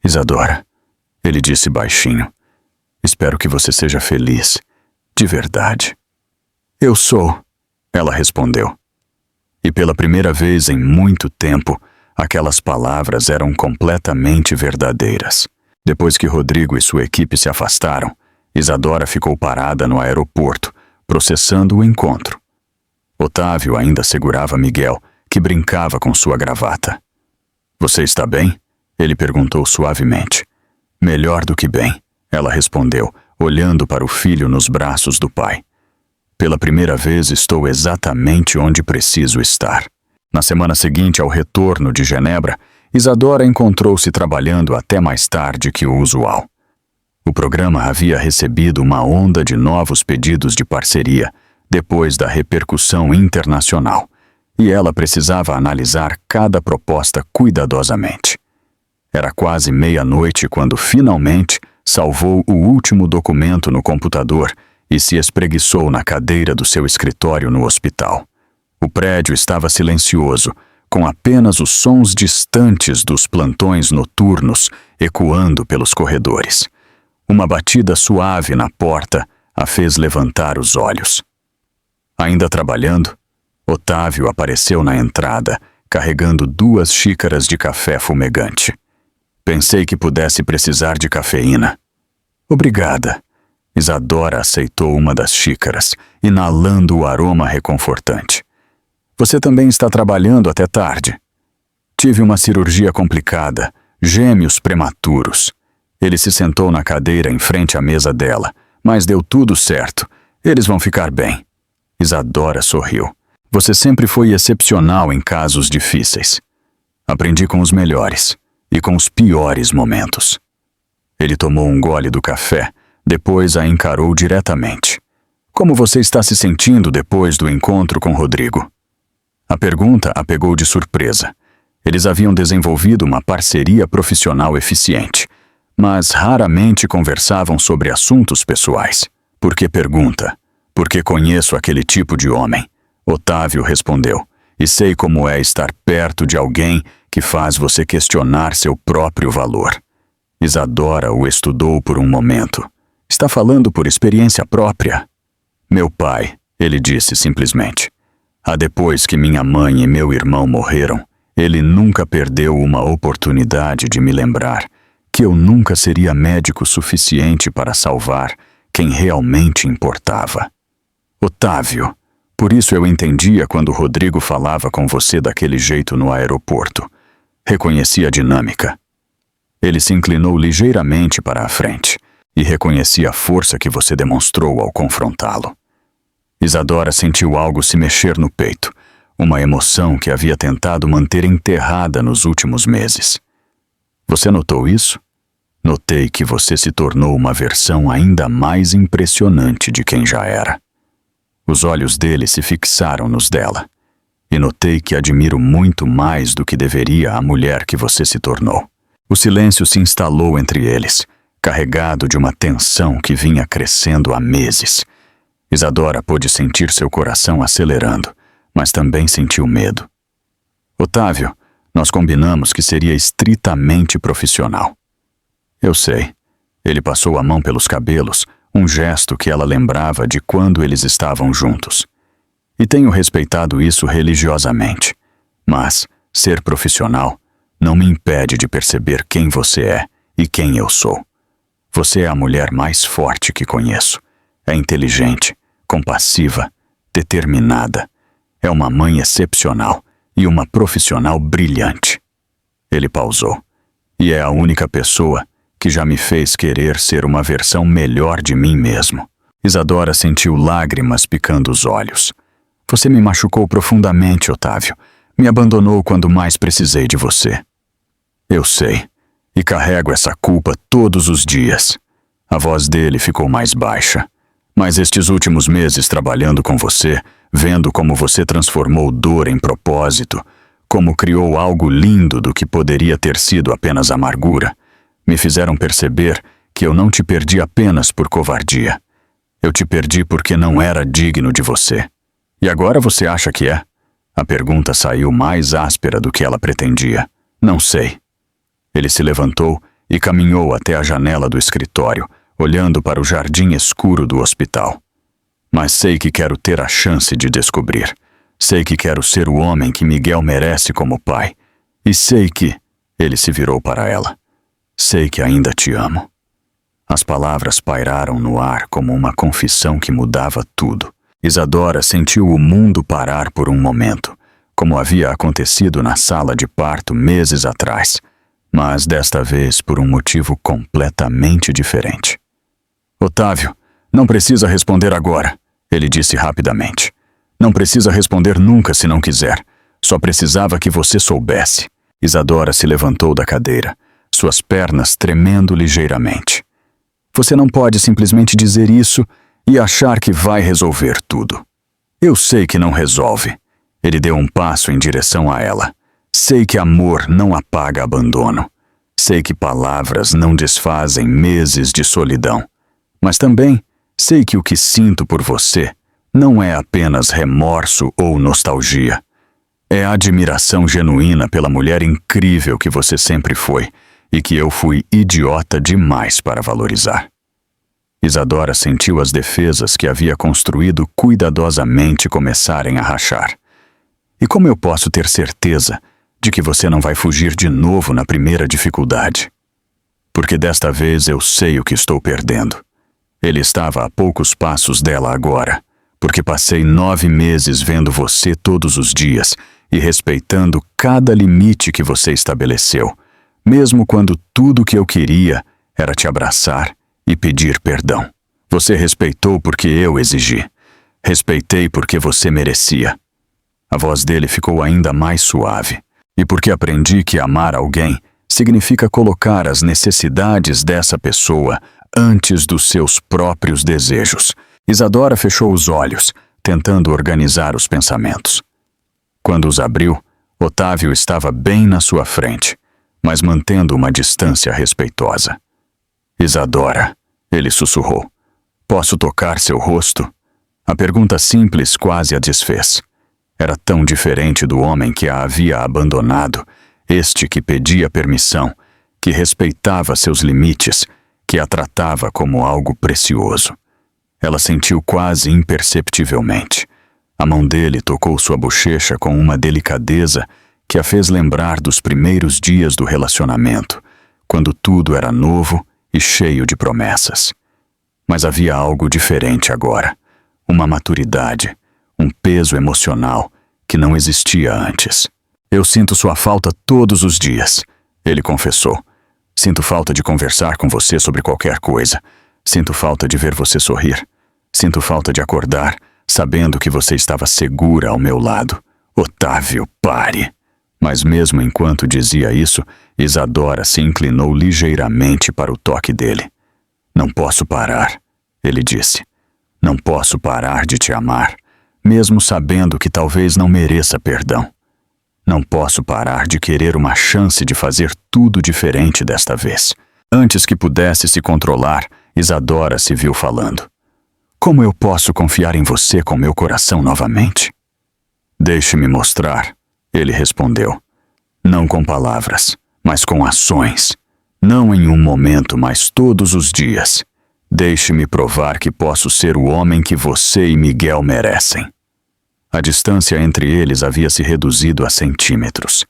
Isadora, ele disse baixinho, espero que você seja feliz, de verdade. Eu sou, ela respondeu. E pela primeira vez em muito tempo, aquelas palavras eram completamente verdadeiras. Depois que Rodrigo e sua equipe se afastaram, Isadora ficou parada no aeroporto, processando o encontro. Otávio ainda segurava Miguel, que brincava com sua gravata. Você está bem? Ele perguntou suavemente. Melhor do que bem, ela respondeu, olhando para o filho nos braços do pai. Pela primeira vez estou exatamente onde preciso estar. Na semana seguinte ao retorno de Genebra, Isadora encontrou-se trabalhando até mais tarde que o usual. O programa havia recebido uma onda de novos pedidos de parceria depois da repercussão internacional, e ela precisava analisar cada proposta cuidadosamente. Era quase meia-noite quando finalmente salvou o último documento no computador e se espreguiçou na cadeira do seu escritório no hospital. O prédio estava silencioso, com apenas os sons distantes dos plantões noturnos ecoando pelos corredores. Uma batida suave na porta a fez levantar os olhos. Ainda trabalhando, Otávio apareceu na entrada, carregando 2 xícaras de café fumegante. Pensei que pudesse precisar de cafeína. Obrigada. Isadora aceitou uma das xícaras, inalando o aroma reconfortante. Você também está trabalhando até tarde. Tive uma cirurgia complicada, gêmeos prematuros. Ele se sentou na cadeira em frente à mesa dela, mas deu tudo certo. Eles vão ficar bem. Isadora sorriu. Você sempre foi excepcional em casos difíceis. Aprendi com os melhores e com os piores momentos. Ele tomou um gole do café, depois a encarou diretamente. Como você está se sentindo depois do encontro com Rodrigo? A pergunta a pegou de surpresa. Eles haviam desenvolvido uma parceria profissional eficiente, mas raramente conversavam sobre assuntos pessoais. Por que pergunta? Porque conheço aquele tipo de homem. Otávio respondeu, e sei como é estar perto de alguém que faz você questionar seu próprio valor. Isadora o estudou por um momento. Está falando por experiência própria? Meu pai, ele disse simplesmente. Depois que minha mãe e meu irmão morreram, ele nunca perdeu uma oportunidade de me lembrar que eu nunca seria médico suficiente para salvar quem realmente importava. Otávio, por isso eu entendia quando Rodrigo falava com você daquele jeito no aeroporto. Reconheci a dinâmica. Ele se inclinou ligeiramente para a frente e reconheci a força que você demonstrou ao confrontá-lo. Isadora sentiu algo se mexer no peito, uma emoção que havia tentado manter enterrada nos últimos meses. Você notou isso? Notei que você se tornou uma versão ainda mais impressionante de quem já era. Os olhos dele se fixaram nos dela, e notei que admiro muito mais do que deveria a mulher que você se tornou. O silêncio se instalou entre eles, carregado de uma tensão que vinha crescendo há meses. Isadora pôde sentir seu coração acelerando, mas também sentiu medo. Otávio, nós combinamos que seria estritamente profissional. Eu sei. Ele passou a mão pelos cabelos, um gesto que ela lembrava de quando eles estavam juntos. E tenho respeitado isso religiosamente. Mas ser profissional não me impede de perceber quem você é e quem eu sou. Você é a mulher mais forte que conheço. É inteligente, compassiva, determinada. É uma mãe excepcional e uma profissional brilhante. Ele pausou. E é a única pessoa que já me fez querer ser uma versão melhor de mim mesmo. Isadora sentiu lágrimas picando os olhos. Você me machucou profundamente, Otávio. Me abandonou quando mais precisei de você. Eu sei, e carrego essa culpa todos os dias. A voz dele ficou mais baixa. Mas estes últimos meses trabalhando com você, vendo como você transformou dor em propósito, como criou algo lindo do que poderia ter sido apenas amargura, me fizeram perceber que eu não te perdi apenas por covardia. Eu te perdi porque não era digno de você. E agora você acha que é? A pergunta saiu mais áspera do que ela pretendia. Não sei. Ele se levantou e caminhou até a janela do escritório, olhando para o jardim escuro do hospital. Mas sei que quero ter a chance de descobrir. Sei que quero ser o homem que Miguel merece como pai. E sei que... Ele se virou para ela. Sei que ainda te amo. As palavras pairaram no ar como uma confissão que mudava tudo. Isadora sentiu o mundo parar por um momento, como havia acontecido na sala de parto meses atrás, mas desta vez por um motivo completamente diferente. Otávio, não precisa responder agora, ele disse rapidamente. Não precisa responder nunca se não quiser. Só precisava que você soubesse. Isadora se levantou da cadeira, suas pernas tremendo ligeiramente. Você não pode simplesmente dizer isso e achar que vai resolver tudo. Eu sei que não resolve. Ele deu um passo em direção a ela. Sei que amor não apaga abandono. Sei que palavras não desfazem meses de solidão. Mas também sei que o que sinto por você não é apenas remorso ou nostalgia. É admiração genuína pela mulher incrível que você sempre foi e que eu fui idiota demais para valorizar. Isadora sentiu as defesas que havia construído cuidadosamente começarem a rachar. E como eu posso ter certeza de que você não vai fugir de novo na primeira dificuldade? Porque desta vez eu sei o que estou perdendo. Ele estava a poucos passos dela agora, porque passei 9 meses vendo você todos os dias e respeitando cada limite que você estabeleceu, mesmo quando tudo que eu queria era te abraçar e pedir perdão. Você respeitou porque eu exigi. Respeitei porque você merecia. A voz dele ficou ainda mais suave. E porque aprendi que amar alguém significa colocar as necessidades dessa pessoa antes dos seus próprios desejos. Isadora fechou os olhos, tentando organizar os pensamentos. Quando os abriu, Otávio estava bem na sua frente, mas mantendo uma distância respeitosa. Isadora, ele sussurrou. Posso tocar seu rosto? A pergunta simples quase a desfez. Era tão diferente do homem que a havia abandonado, este que pedia permissão, que respeitava seus limites, que a tratava como algo precioso. Ela sentiu quase imperceptivelmente. A mão dele tocou sua bochecha com uma delicadeza que a fez lembrar dos primeiros dias do relacionamento, quando tudo era novo e cheio de promessas. Mas havia algo diferente agora, uma maturidade, um peso emocional que não existia antes. Eu sinto sua falta todos os dias, ele confessou. Sinto falta de conversar com você sobre qualquer coisa. Sinto falta de ver você sorrir. Sinto falta de acordar, sabendo que você estava segura ao meu lado. Otávio, pare! Mas mesmo enquanto dizia isso, Isadora se inclinou ligeiramente para o toque dele. Não posso parar, ele disse. Não posso parar de te amar, mesmo sabendo que talvez não mereça perdão. Não posso parar de querer uma chance de fazer tudo diferente desta vez. Antes que pudesse se controlar, Isadora se viu falando. Como eu posso confiar em você com meu coração novamente? Deixe-me mostrar, ele respondeu. Não com palavras, mas com ações. Não em um momento, mas todos os dias. Deixe-me provar que posso ser o homem que você e Miguel merecem. A distância entre eles havia se reduzido a centímetros.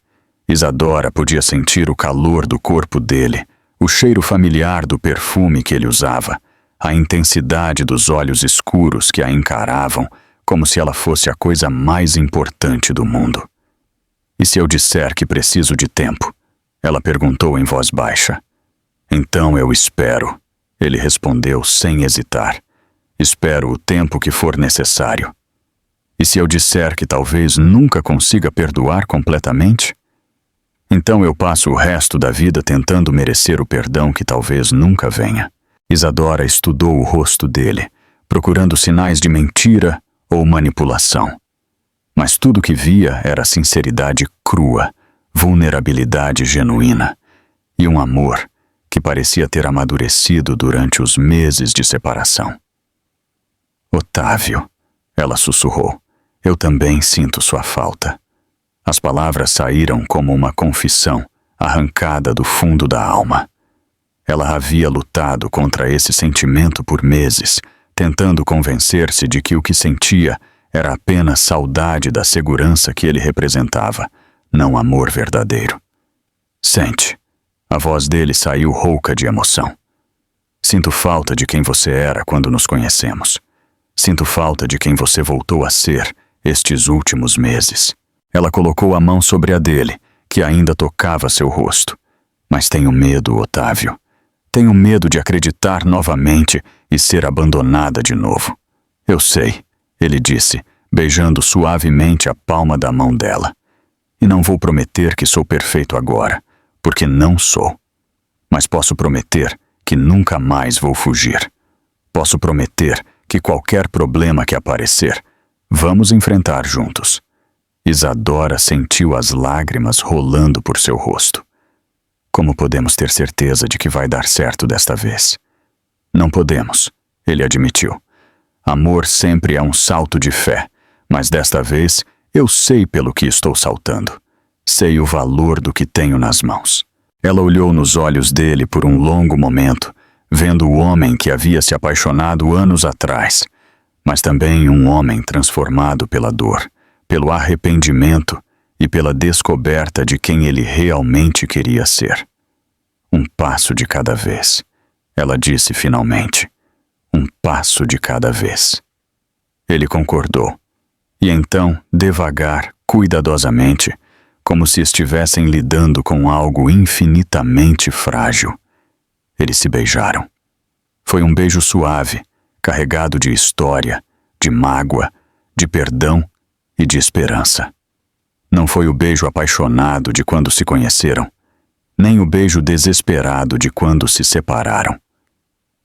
Isadora podia sentir o calor do corpo dele, o cheiro familiar do perfume que ele usava, a intensidade dos olhos escuros que a encaravam como se ela fosse a coisa mais importante do mundo. E se eu disser que preciso de tempo? Ela perguntou em voz baixa. Então eu espero, ele respondeu sem hesitar. Espero o tempo que for necessário. E se eu disser que talvez nunca consiga perdoar completamente? Então eu passo o resto da vida tentando merecer o perdão que talvez nunca venha. Isadora estudou o rosto dele, procurando sinais de mentira ou manipulação. Mas tudo que via era sinceridade crua, vulnerabilidade genuína e um amor que parecia ter amadurecido durante os meses de separação. Otávio, ela sussurrou, eu também sinto sua falta. As palavras saíram como uma confissão, arrancada do fundo da alma. Ela havia lutado contra esse sentimento por meses, tentando convencer-se de que o que sentia era apenas saudade da segurança que ele representava, não amor verdadeiro. Sente. A voz dele saiu rouca de emoção. Sinto falta de quem você era quando nos conhecemos. Sinto falta de quem você voltou a ser estes últimos meses. Ela colocou a mão sobre a dele, que ainda tocava seu rosto. Mas tenho medo, Otávio. Tenho medo de acreditar novamente e ser abandonada de novo. Eu sei, ele disse, beijando suavemente a palma da mão dela. E não vou prometer que sou perfeito agora, porque não sou. Mas posso prometer que nunca mais vou fugir. Posso prometer que qualquer problema que aparecer, vamos enfrentar juntos. Isadora sentiu as lágrimas rolando por seu rosto. Como podemos ter certeza de que vai dar certo desta vez? Não podemos, ele admitiu. Amor sempre é um salto de fé, mas desta vez eu sei pelo que estou saltando. Sei o valor do que tenho nas mãos. Ela olhou nos olhos dele por um longo momento, vendo o homem que havia se apaixonado anos atrás, mas também um homem transformado pela dor, pelo arrependimento e pela descoberta de quem ele realmente queria ser. Um passo de cada vez, ela disse finalmente. Um passo de cada vez. Ele concordou. E então, devagar, cuidadosamente, como se estivessem lidando com algo infinitamente frágil, eles se beijaram. Foi um beijo suave, carregado de história, de mágoa, de perdão e de esperança. Não foi o beijo apaixonado de quando se conheceram, nem o beijo desesperado de quando se separaram.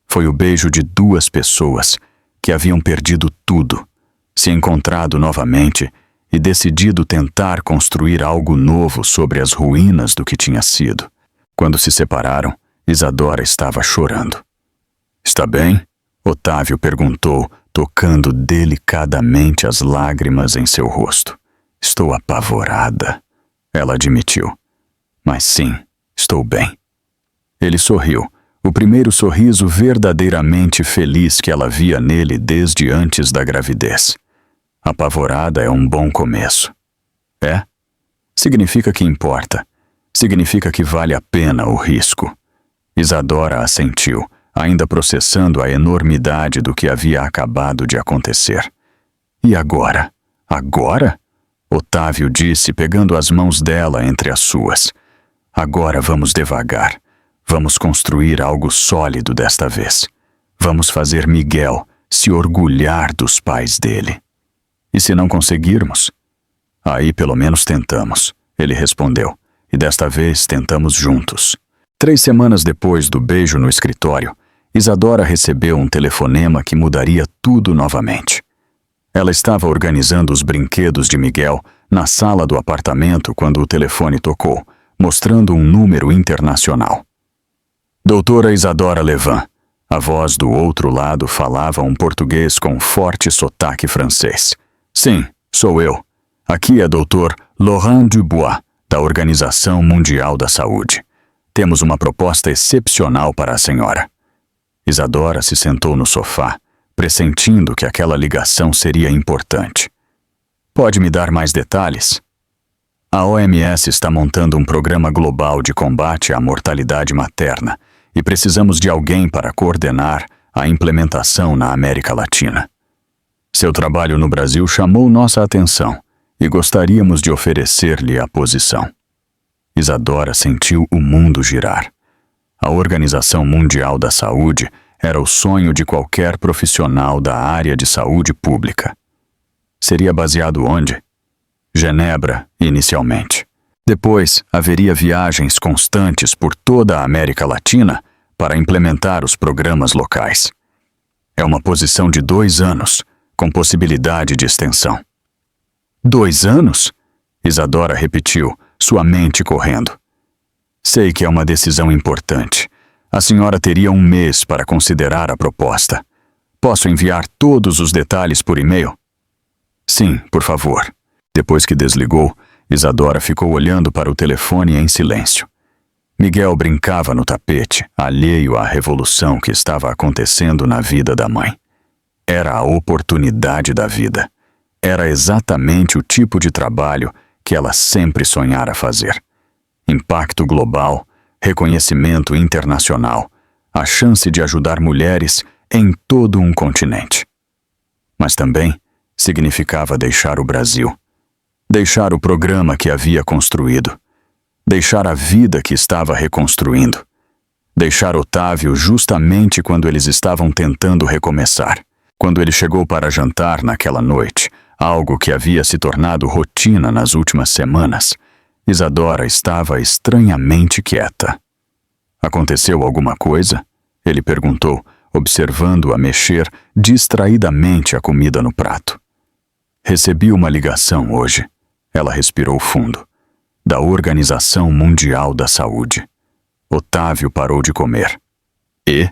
Foi o beijo de duas pessoas que haviam perdido tudo, se encontrado novamente e decidido tentar construir algo novo sobre as ruínas do que tinha sido. Quando se separaram, Isadora estava chorando. Está bem? Otávio perguntou, tocando delicadamente as lágrimas em seu rosto. Estou apavorada, ela admitiu. Mas sim, estou bem. Ele sorriu, o primeiro sorriso verdadeiramente feliz que ela via nele desde antes da gravidez. Apavorada é um bom começo. É? Significa que importa. Significa que vale a pena o risco. Isadora assentiu, ainda processando a enormidade do que havia acabado de acontecer. E agora? Agora? Otávio disse, pegando as mãos dela entre as suas. Agora vamos devagar. Vamos construir algo sólido desta vez. Vamos fazer Miguel se orgulhar dos pais dele. E se não conseguirmos? Aí pelo menos tentamos, ele respondeu, e desta vez tentamos juntos. 3 semanas depois do beijo no escritório, Isadora recebeu um telefonema que mudaria tudo novamente. Ela estava organizando os brinquedos de Miguel na sala do apartamento quando o telefone tocou, mostrando um número internacional. Doutora Isadora Levin. A voz do outro lado falava um português com forte sotaque francês. Sim, sou eu. Aqui é Dr. Laurent Dubois, da Organização Mundial da Saúde. Temos uma proposta excepcional para a senhora. Isadora se sentou no sofá, pressentindo que aquela ligação seria importante. Pode me dar mais detalhes? A OMS está montando um programa global de combate à mortalidade materna e precisamos de alguém para coordenar a implementação na América Latina. Seu trabalho no Brasil chamou nossa atenção e gostaríamos de oferecer-lhe a posição. Isadora sentiu o mundo girar. A Organização Mundial da Saúde era o sonho de qualquer profissional da área de saúde pública. Seria baseado onde? Genebra, inicialmente. Depois, haveria viagens constantes por toda a América Latina para implementar os programas locais. É uma posição de 2 anos, com possibilidade de extensão. 2 anos? Isadora repetiu, sua mente correndo. Sei que é uma decisão importante. A senhora teria 1 mês para considerar a proposta. Posso enviar todos os detalhes por e-mail? Sim, por favor. Depois que desligou, Isadora ficou olhando para o telefone em silêncio. Miguel brincava no tapete, alheio à revolução que estava acontecendo na vida da mãe. Era a oportunidade da vida. Era exatamente o tipo de trabalho que ela sempre sonhara fazer. Impacto global, reconhecimento internacional, a chance de ajudar mulheres em todo um continente. Mas também significava deixar o Brasil, deixar o programa que havia construído, deixar a vida que estava reconstruindo, deixar Otávio justamente quando eles estavam tentando recomeçar. Quando ele chegou para jantar naquela noite, algo que havia se tornado rotina nas últimas semanas, Isadora estava estranhamente quieta. Aconteceu alguma coisa? Ele perguntou, observando-a mexer distraidamente a comida no prato. Recebi uma ligação hoje. Ela respirou fundo. Da Organização Mundial da Saúde. Otávio parou de comer. E?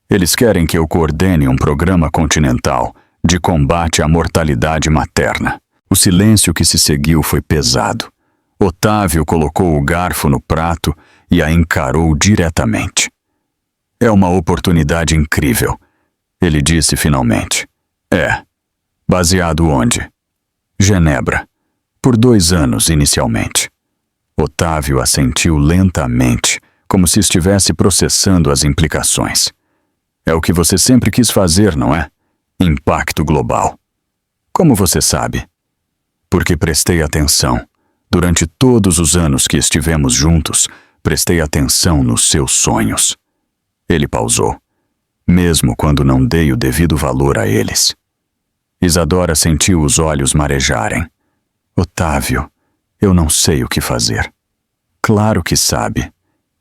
Eles querem que eu coordene um programa continental de combate à mortalidade materna. O silêncio que se seguiu foi pesado. Otávio colocou o garfo no prato e a encarou diretamente. É uma oportunidade incrível, ele disse finalmente. É. Baseado onde? Genebra. Por 2 anos inicialmente. Otávio assentiu lentamente, como se estivesse processando as implicações. É o que você sempre quis fazer, não é? Impacto global. Como você sabe? Porque prestei atenção. Durante todos os anos que estivemos juntos, prestei atenção nos seus sonhos. Ele pausou, mesmo quando não dei o devido valor a eles. Isadora sentiu os olhos marejarem. Otávio, eu não sei o que fazer. Claro que sabe.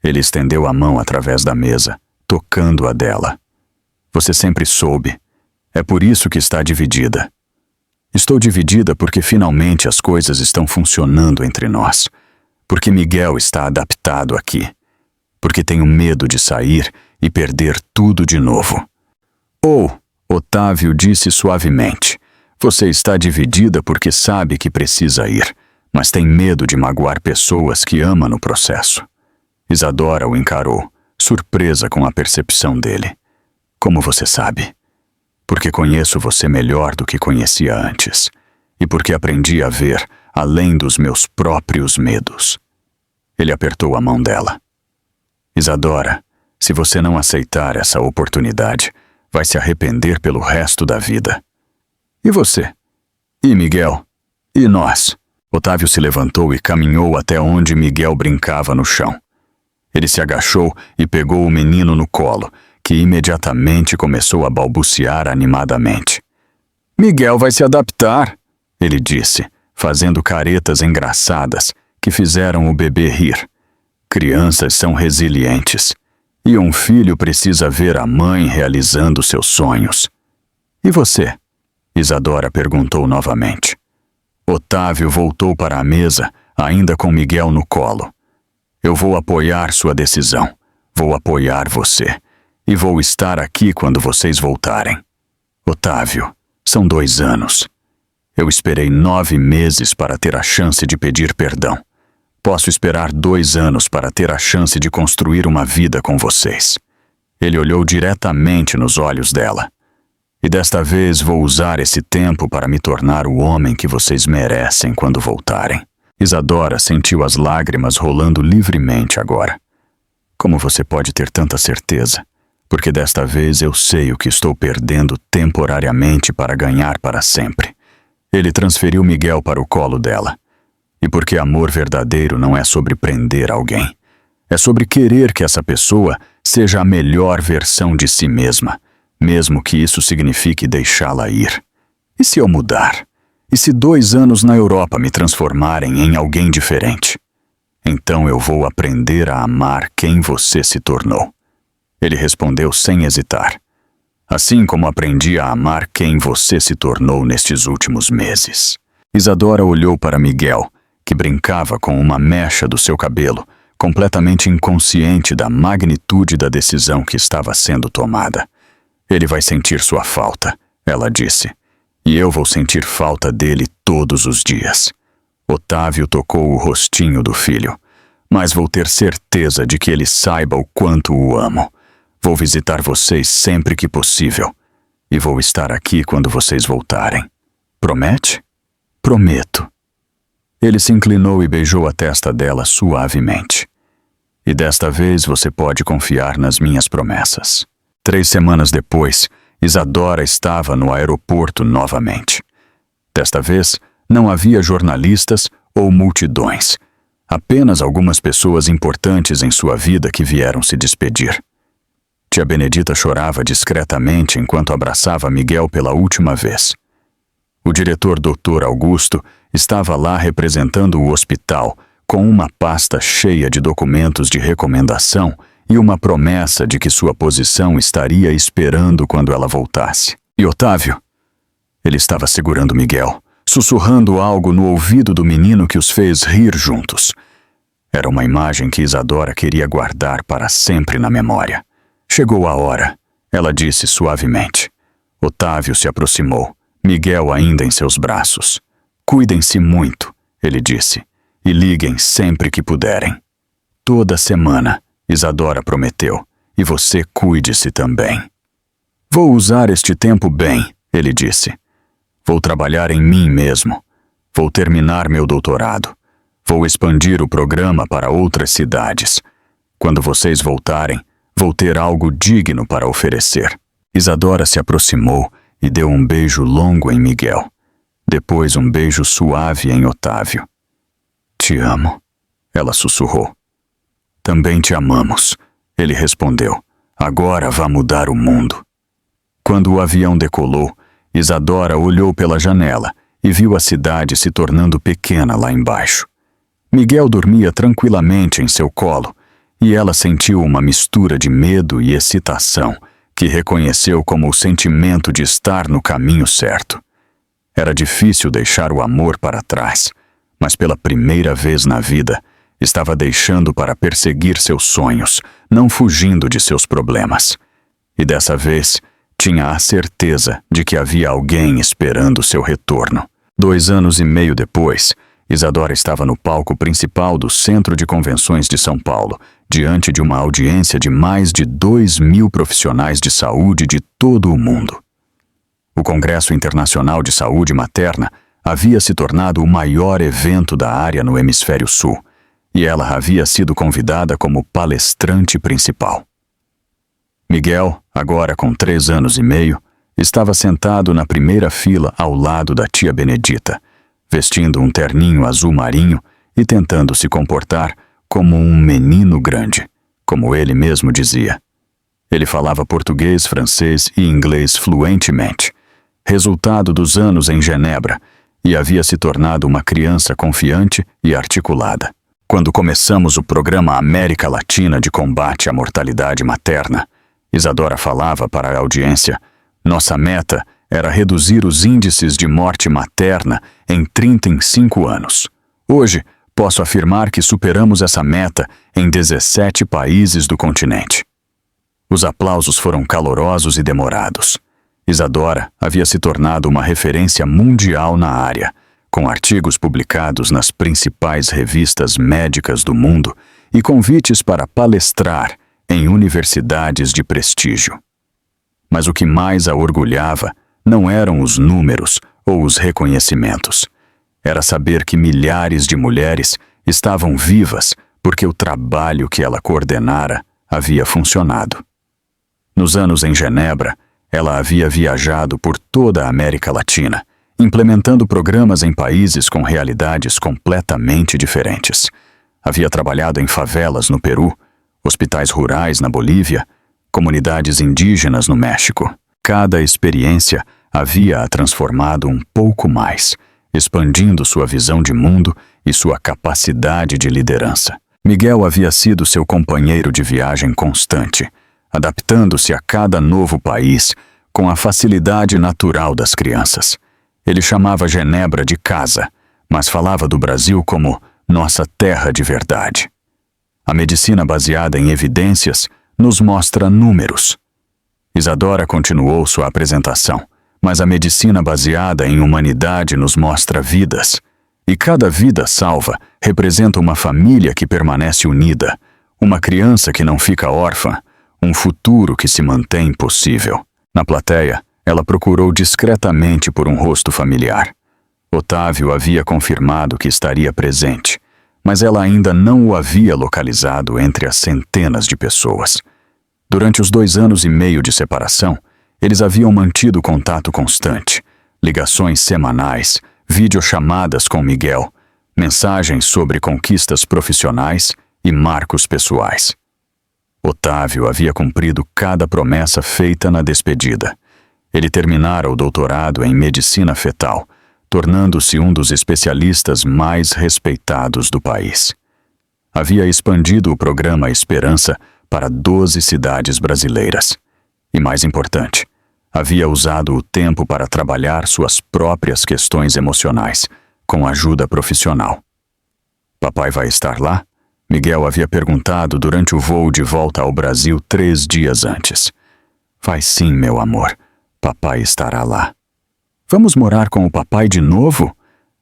Ele estendeu a mão através da mesa, tocando a dela. Você sempre soube. É por isso que está dividida. Estou dividida porque finalmente as coisas estão funcionando entre nós. Porque Miguel está adaptado aqui. Porque tenho medo de sair e perder tudo de novo. Otávio disse suavemente, você está dividida porque sabe que precisa ir, mas tem medo de magoar pessoas que ama no processo. Isadora o encarou, surpresa com a percepção dele. Como você sabe? Porque conheço você melhor do que conhecia antes, e porque aprendi a ver além dos meus próprios medos. Ele apertou a mão dela. Isadora, se você não aceitar essa oportunidade, vai se arrepender pelo resto da vida. E você? E Miguel? E nós? Otávio se levantou e caminhou até onde Miguel brincava no chão. Ele se agachou e pegou o menino no colo, que imediatamente começou a balbuciar animadamente. Miguel vai se adaptar, ele disse, fazendo caretas engraçadas que fizeram o bebê rir. Crianças são resilientes, e um filho precisa ver a mãe realizando seus sonhos. E você? Isadora perguntou novamente. Otávio voltou para a mesa, ainda com Miguel no colo. Eu vou apoiar sua decisão. Vou apoiar você. E vou estar aqui quando vocês voltarem. Otávio, são 2 anos. Eu esperei 9 meses para ter a chance de pedir perdão. Posso esperar 2 anos para ter a chance de construir uma vida com vocês. Ele olhou diretamente nos olhos dela. E desta vez vou usar esse tempo para me tornar o homem que vocês merecem quando voltarem. Isadora sentiu as lágrimas rolando livremente agora. Como você pode ter tanta certeza? Porque desta vez eu sei o que estou perdendo temporariamente para ganhar para sempre. Ele transferiu Miguel para o colo dela. E porque amor verdadeiro não é sobre prender alguém. É sobre querer que essa pessoa seja a melhor versão de si mesma, mesmo que isso signifique deixá-la ir. E se eu mudar? E se 2 anos na Europa me transformarem em alguém diferente? Então eu vou aprender a amar quem você se tornou. Ele respondeu sem hesitar. Assim como aprendi a amar quem você se tornou nestes últimos meses. Isadora olhou para Miguel que brincava com uma mecha do seu cabelo, completamente inconsciente da magnitude da decisão que estava sendo tomada. Ele vai sentir sua falta, ela disse, e eu vou sentir falta dele todos os dias. Otávio tocou o rostinho do filho. Mas vou ter certeza de que ele saiba o quanto o amo. Vou visitar vocês sempre que possível. E vou estar aqui quando vocês voltarem. Promete? Prometo. Ele se inclinou e beijou a testa dela suavemente. E desta vez você pode confiar nas minhas promessas. 3 semanas depois, Isadora estava no aeroporto novamente. Desta vez, não havia jornalistas ou multidões. Apenas algumas pessoas importantes em sua vida que vieram se despedir. Tia Benedita chorava discretamente enquanto abraçava Miguel pela última vez. O diretor Dr. Augusto estava lá representando o hospital com uma pasta cheia de documentos de recomendação e uma promessa de que sua posição estaria esperando quando ela voltasse. E Otávio? Ele estava segurando Miguel, sussurrando algo no ouvido do menino que os fez rir juntos. Era uma imagem que Isadora queria guardar para sempre na memória. Chegou a hora, ela disse suavemente. Otávio se aproximou, Miguel ainda em seus braços. Cuidem-se muito, ele disse, e liguem sempre que puderem. Toda semana, Isadora prometeu, e você cuide-se também. Vou usar este tempo bem, ele disse. Vou trabalhar em mim mesmo. Vou terminar meu doutorado. Vou expandir o programa para outras cidades. Quando vocês voltarem, vou ter algo digno para oferecer. Isadora se aproximou e deu um beijo longo em Miguel. Depois um beijo suave em Otávio. Te amo, ela sussurrou. Também te amamos, ele respondeu. Agora vá mudar o mundo. Quando o avião decolou, Isadora olhou pela janela e viu a cidade se tornando pequena lá embaixo. Miguel dormia tranquilamente em seu colo, e ela sentiu uma mistura de medo e excitação que reconheceu como o sentimento de estar no caminho certo. Era difícil deixar o amor para trás, mas pela primeira vez na vida, estava deixando para perseguir seus sonhos, não fugindo de seus problemas. E dessa vez, tinha a certeza de que havia alguém esperando seu retorno. 2 anos e meio depois, Isadora estava no palco principal do Centro de Convenções de São Paulo, diante de uma audiência de mais de 2.000 profissionais de saúde de todo o mundo. O Congresso Internacional de Saúde Materna havia se tornado o maior evento da área no Hemisfério Sul, e ela havia sido convidada como palestrante principal. Miguel, agora com 3 anos e meio, estava sentado na primeira fila ao lado da tia Benedita, vestindo um terninho azul marinho e tentando se comportar como um menino grande, como ele mesmo dizia. Ele falava português, francês e inglês fluentemente, resultado dos anos em Genebra, e havia se tornado uma criança confiante e articulada. Quando começamos o programa América Latina de combate à mortalidade materna, Isadora falava para a audiência, nossa meta era reduzir os índices de morte materna em 35 anos. Hoje, posso afirmar que superamos essa meta em 17 países do continente. Os aplausos foram calorosos e demorados. Isadora havia se tornado uma referência mundial na área, com artigos publicados nas principais revistas médicas do mundo e convites para palestrar em universidades de prestígio. Mas o que mais a orgulhava não eram os números ou os reconhecimentos. Era saber que milhares de mulheres estavam vivas porque o trabalho que ela coordenara havia funcionado. Nos anos em Genebra, ela havia viajado por toda a América Latina, implementando programas em países com realidades completamente diferentes. Havia trabalhado em favelas no Peru, hospitais rurais na Bolívia, comunidades indígenas no México. Cada experiência havia a transformado um pouco mais, expandindo sua visão de mundo e sua capacidade de liderança. Miguel havia sido seu companheiro de viagem constante, adaptando-se a cada novo país com a facilidade natural das crianças. Ele chamava Genebra de casa, mas falava do Brasil como nossa terra de verdade. A medicina baseada em evidências nos mostra números. Isadora continuou sua apresentação, mas a medicina baseada em humanidade nos mostra vidas. E cada vida salva representa uma família que permanece unida, uma criança que não fica órfã, um futuro que se mantém possível. Na plateia, ela procurou discretamente por um rosto familiar. Otávio havia confirmado que estaria presente, mas ela ainda não o havia localizado entre as centenas de pessoas. Durante os 2 anos e meio de separação, eles haviam mantido contato constante, ligações semanais, videochamadas com Miguel, mensagens sobre conquistas profissionais e marcos pessoais. Otávio havia cumprido cada promessa feita na despedida. Ele terminara o doutorado em medicina fetal, tornando-se um dos especialistas mais respeitados do país. Havia expandido o programa Esperança para 12 cidades brasileiras. E mais importante, havia usado o tempo para trabalhar suas próprias questões emocionais, com ajuda profissional. Papai vai estar lá? Miguel havia perguntado durante o voo de volta ao Brasil 3 dias antes. Vai sim, meu amor. Papai estará lá. Vamos morar com o papai de novo?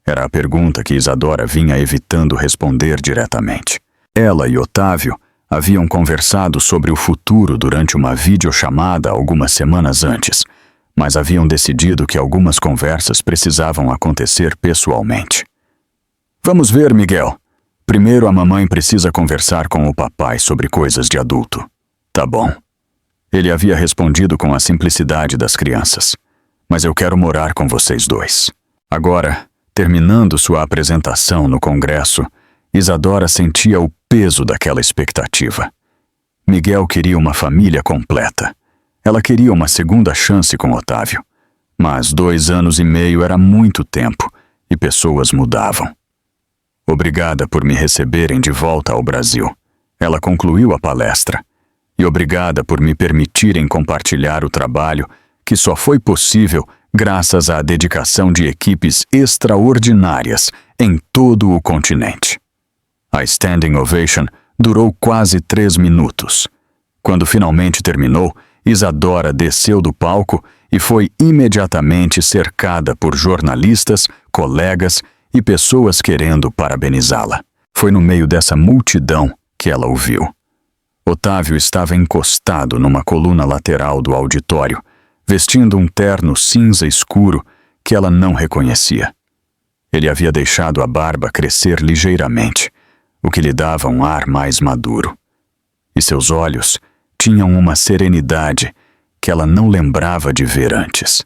Era a pergunta que Isadora vinha evitando responder diretamente. Ela e Otávio haviam conversado sobre o futuro durante uma videochamada algumas semanas antes, mas haviam decidido que algumas conversas precisavam acontecer pessoalmente. Vamos ver, Miguel. Primeiro a mamãe precisa conversar com o papai sobre coisas de adulto. Tá bom. Ele havia respondido com a simplicidade das crianças. Mas eu quero morar com vocês dois. Agora, terminando sua apresentação no congresso, Isadora sentia o peso daquela expectativa. Miguel queria uma família completa. Ela queria uma segunda chance com Otávio. Mas 2 anos e meio era muito tempo e pessoas mudavam. Obrigada por me receberem de volta ao Brasil. Ela concluiu a palestra. E obrigada por me permitirem compartilhar o trabalho que só foi possível graças à dedicação de equipes extraordinárias em todo o continente. A standing ovation durou quase 3 minutos. Quando finalmente terminou, Isadora desceu do palco e foi imediatamente cercada por jornalistas, colegas e pessoas querendo parabenizá-la. Foi no meio dessa multidão que ela o viu. Otávio estava encostado numa coluna lateral do auditório, vestindo um terno cinza escuro que ela não reconhecia. Ele havia deixado a barba crescer ligeiramente, o que lhe dava um ar mais maduro. E seus olhos tinham uma serenidade que ela não lembrava de ver antes.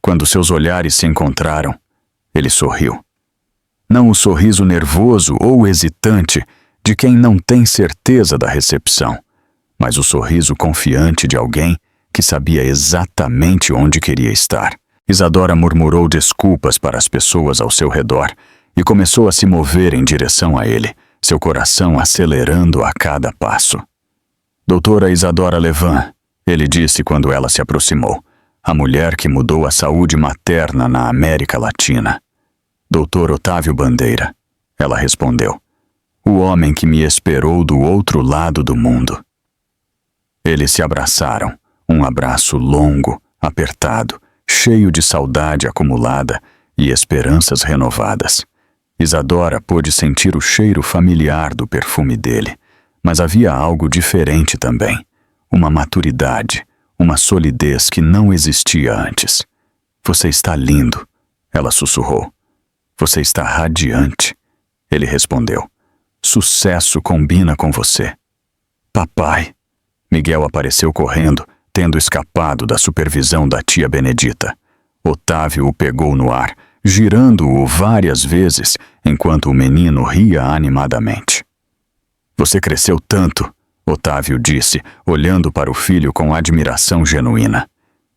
Quando seus olhares se encontraram, ele sorriu. Não o sorriso nervoso ou hesitante de quem não tem certeza da recepção, mas o sorriso confiante de alguém que sabia exatamente onde queria estar. Isadora murmurou desculpas para as pessoas ao seu redor e começou a se mover em direção a ele, seu coração acelerando a cada passo. Doutora Isadora Levan, ele disse quando ela se aproximou, a mulher que mudou a saúde materna na América Latina. Doutor Otávio Bandeira, ela respondeu, o homem que me esperou do outro lado do mundo. Eles se abraçaram, um abraço longo, apertado, cheio de saudade acumulada e esperanças renovadas. Isadora pôde sentir o cheiro familiar do perfume dele, mas havia algo diferente também, uma maturidade, uma solidez que não existia antes. Você está lindo, ela sussurrou. Você está radiante, ele respondeu. Sucesso combina com você. Papai. Miguel apareceu correndo, tendo escapado da supervisão da tia Benedita. Otávio o pegou no ar, girando-o várias vezes, enquanto o menino ria animadamente. Você cresceu tanto, Otávio disse, olhando para o filho com admiração genuína.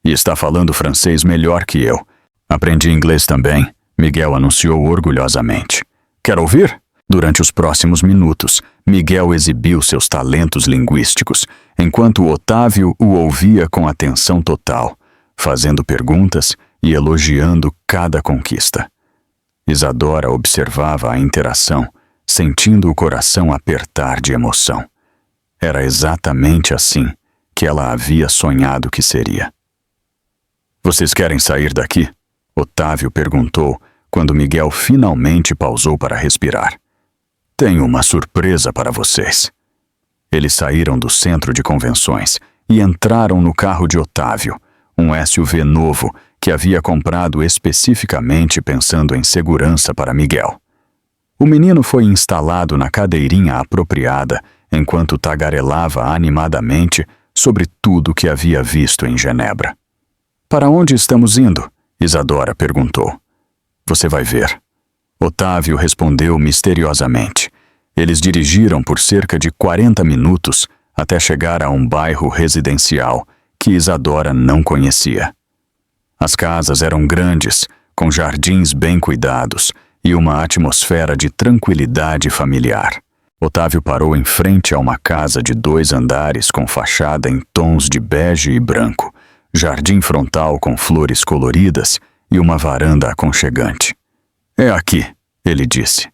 E está falando francês melhor que eu. Aprendi inglês também, Miguel anunciou orgulhosamente. Quer ouvir? Durante os próximos minutos, Miguel exibiu seus talentos linguísticos, enquanto Otávio o ouvia com atenção total, fazendo perguntas e elogiando cada conquista. Isadora observava a interação, sentindo o coração apertar de emoção. Era exatamente assim que ela havia sonhado que seria. Vocês querem sair daqui? Otávio perguntou quando Miguel finalmente pausou para respirar. Tenho uma surpresa para vocês. Eles saíram do centro de convenções e entraram no carro de Otávio, um SUV novo que havia comprado especificamente pensando em segurança para Miguel. O menino foi instalado na cadeirinha apropriada enquanto tagarelava animadamente sobre tudo que havia visto em Genebra. Para onde estamos indo? Isadora perguntou. Você vai ver. Otávio respondeu misteriosamente. Eles dirigiram por cerca de 40 minutos até chegar a um bairro residencial que Isadora não conhecia. As casas eram grandes, com jardins bem cuidados e uma atmosfera de tranquilidade familiar. Otávio parou em frente a uma casa de 2 andares com fachada em tons de bege e branco, jardim frontal com flores coloridas e uma varanda aconchegante. É aqui, ele disse.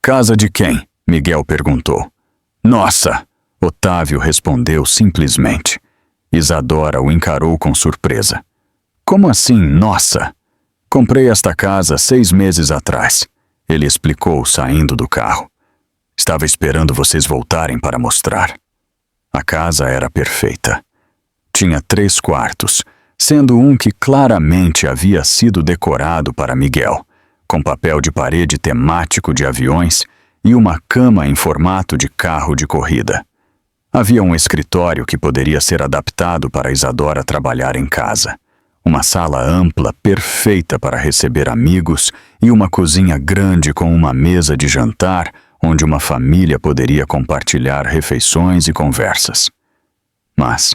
Casa de quem? Miguel perguntou. Nossa! Otávio respondeu simplesmente. Isadora o encarou com surpresa. Como assim, nossa? Comprei esta casa 6 meses atrás, ele explicou saindo do carro. Estava esperando vocês voltarem para mostrar. A casa era perfeita. Tinha 3 quartos, sendo um que claramente havia sido decorado para Miguel, com papel de parede temático de aviões e uma cama em formato de carro de corrida. Havia um escritório que poderia ser adaptado para Isadora trabalhar em casa, uma sala ampla perfeita para receber amigos e uma cozinha grande com uma mesa de jantar onde uma família poderia compartilhar refeições e conversas. Mas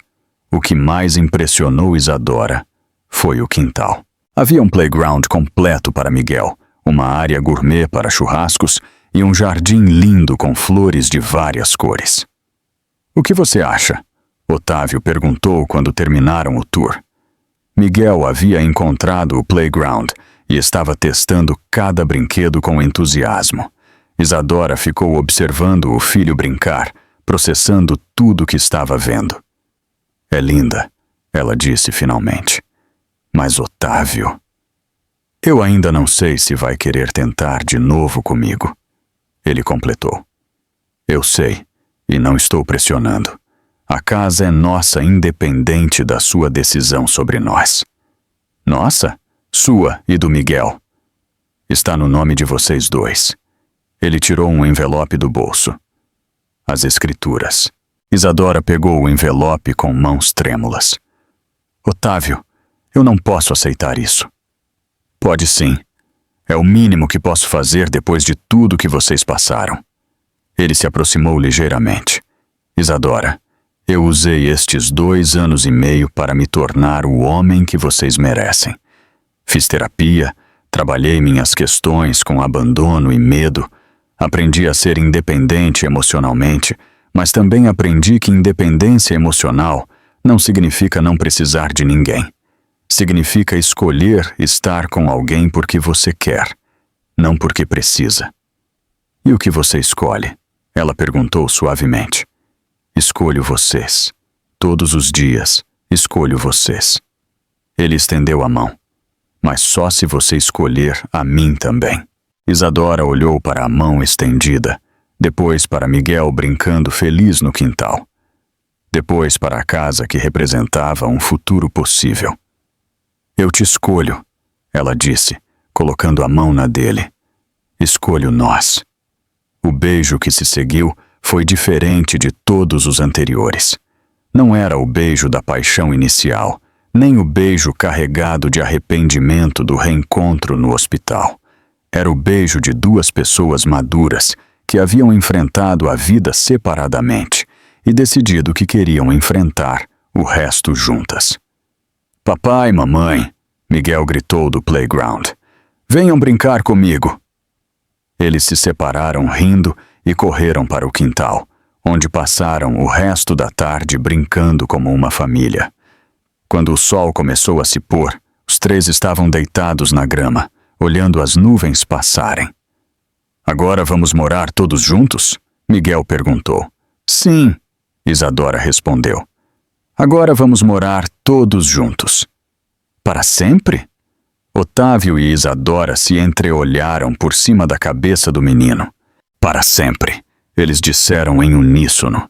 o que mais impressionou Isadora foi o quintal. Havia um playground completo para Miguel, uma área gourmet para churrascos e um jardim lindo com flores de várias cores. O que você acha? Otávio perguntou quando terminaram o tour. Miguel havia encontrado o playground e estava testando cada brinquedo com entusiasmo. Isadora ficou observando o filho brincar, processando tudo que estava vendo. É linda, ela disse finalmente. Mas Otávio... Eu ainda não sei se vai querer tentar de novo comigo. Ele completou. Eu sei, e não estou pressionando. A casa é nossa independente da sua decisão sobre nós. Nossa? Sua e do Miguel. Está no nome de vocês 2. Ele tirou um envelope do bolso. As escrituras. Isadora pegou o envelope com mãos trêmulas. Otávio, eu não posso aceitar isso. Pode sim. É o mínimo que posso fazer depois de tudo que vocês passaram. Ele se aproximou ligeiramente. Isadora, eu usei estes 2 anos e meio para me tornar o homem que vocês merecem. Fiz terapia, trabalhei minhas questões com abandono e medo, aprendi a ser independente emocionalmente, mas também aprendi que independência emocional não significa não precisar de ninguém. Significa escolher estar com alguém porque você quer, não porque precisa. E o que você escolhe? Ela perguntou suavemente. Escolho vocês. Todos os dias, escolho vocês. Ele estendeu a mão. Mas só se você escolher a mim também. Isadora olhou para a mão estendida, depois para Miguel brincando feliz no quintal. Depois para a casa que representava um futuro possível. Eu te escolho, ela disse, colocando a mão na dele. Escolho nós. O beijo que se seguiu foi diferente de todos os anteriores. Não era o beijo da paixão inicial, nem o beijo carregado de arrependimento do reencontro no hospital. Era o beijo de 2 pessoas maduras que haviam enfrentado a vida separadamente e decidido que queriam enfrentar o resto juntas. Papai, mamãe, Miguel gritou do playground. Venham brincar comigo. Eles se separaram rindo e correram para o quintal, onde passaram o resto da tarde brincando como uma família. Quando o sol começou a se pôr, os 3 estavam deitados na grama, olhando as nuvens passarem. Agora vamos morar todos juntos? Miguel perguntou. Sim, Isadora respondeu. Agora vamos morar todos juntos. Para sempre? Otávio e Isadora se entreolharam por cima da cabeça do menino. Para sempre, eles disseram em uníssono.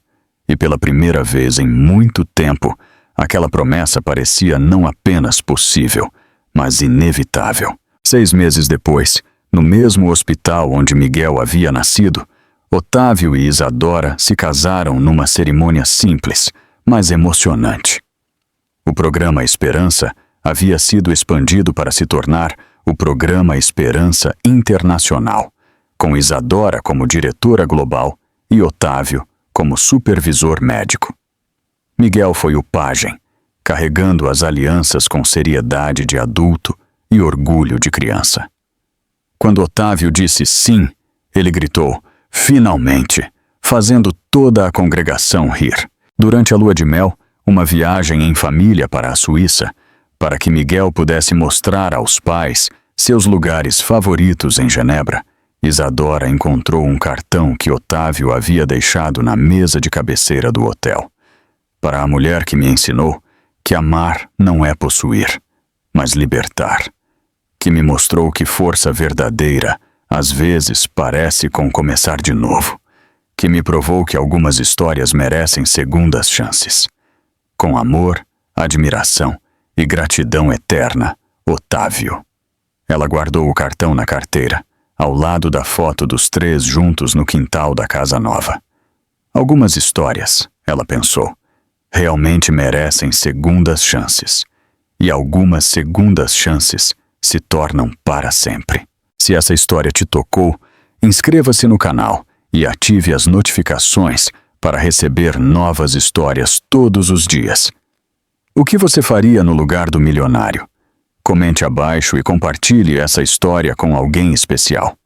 E pela primeira vez em muito tempo, aquela promessa parecia não apenas possível, mas inevitável. 6 meses depois, no mesmo hospital onde Miguel havia nascido, Otávio e Isadora se casaram numa cerimônia simples, mas emocionante. O programa Esperança havia sido expandido para se tornar o Programa Esperança Internacional, com Isadora como diretora global e Otávio como supervisor médico. Miguel foi o pajem, carregando as alianças com seriedade de adulto e orgulho de criança. Quando Otávio disse sim, ele gritou, finalmente, fazendo toda a congregação rir. Durante a lua de mel, uma viagem em família para a Suíça, para que Miguel pudesse mostrar aos pais seus lugares favoritos em Genebra, Isadora encontrou um cartão que Otávio havia deixado na mesa de cabeceira do hotel. Para a mulher que me ensinou que amar não é possuir, mas libertar. Que me mostrou que força verdadeira, às vezes, parece com começar de novo. Que me provou que algumas histórias merecem segundas chances. Com amor, admiração e gratidão eterna, Otávio. Ela guardou o cartão na carteira, ao lado da foto dos 3 juntos no quintal da casa nova. Algumas histórias, ela pensou, realmente merecem segundas chances. E algumas segundas chances se tornam para sempre. Se essa história te tocou, inscreva-se no canal e ative as notificações para receber novas histórias todos os dias. O que você faria no lugar do milionário? Comente abaixo e compartilhe essa história com alguém especial.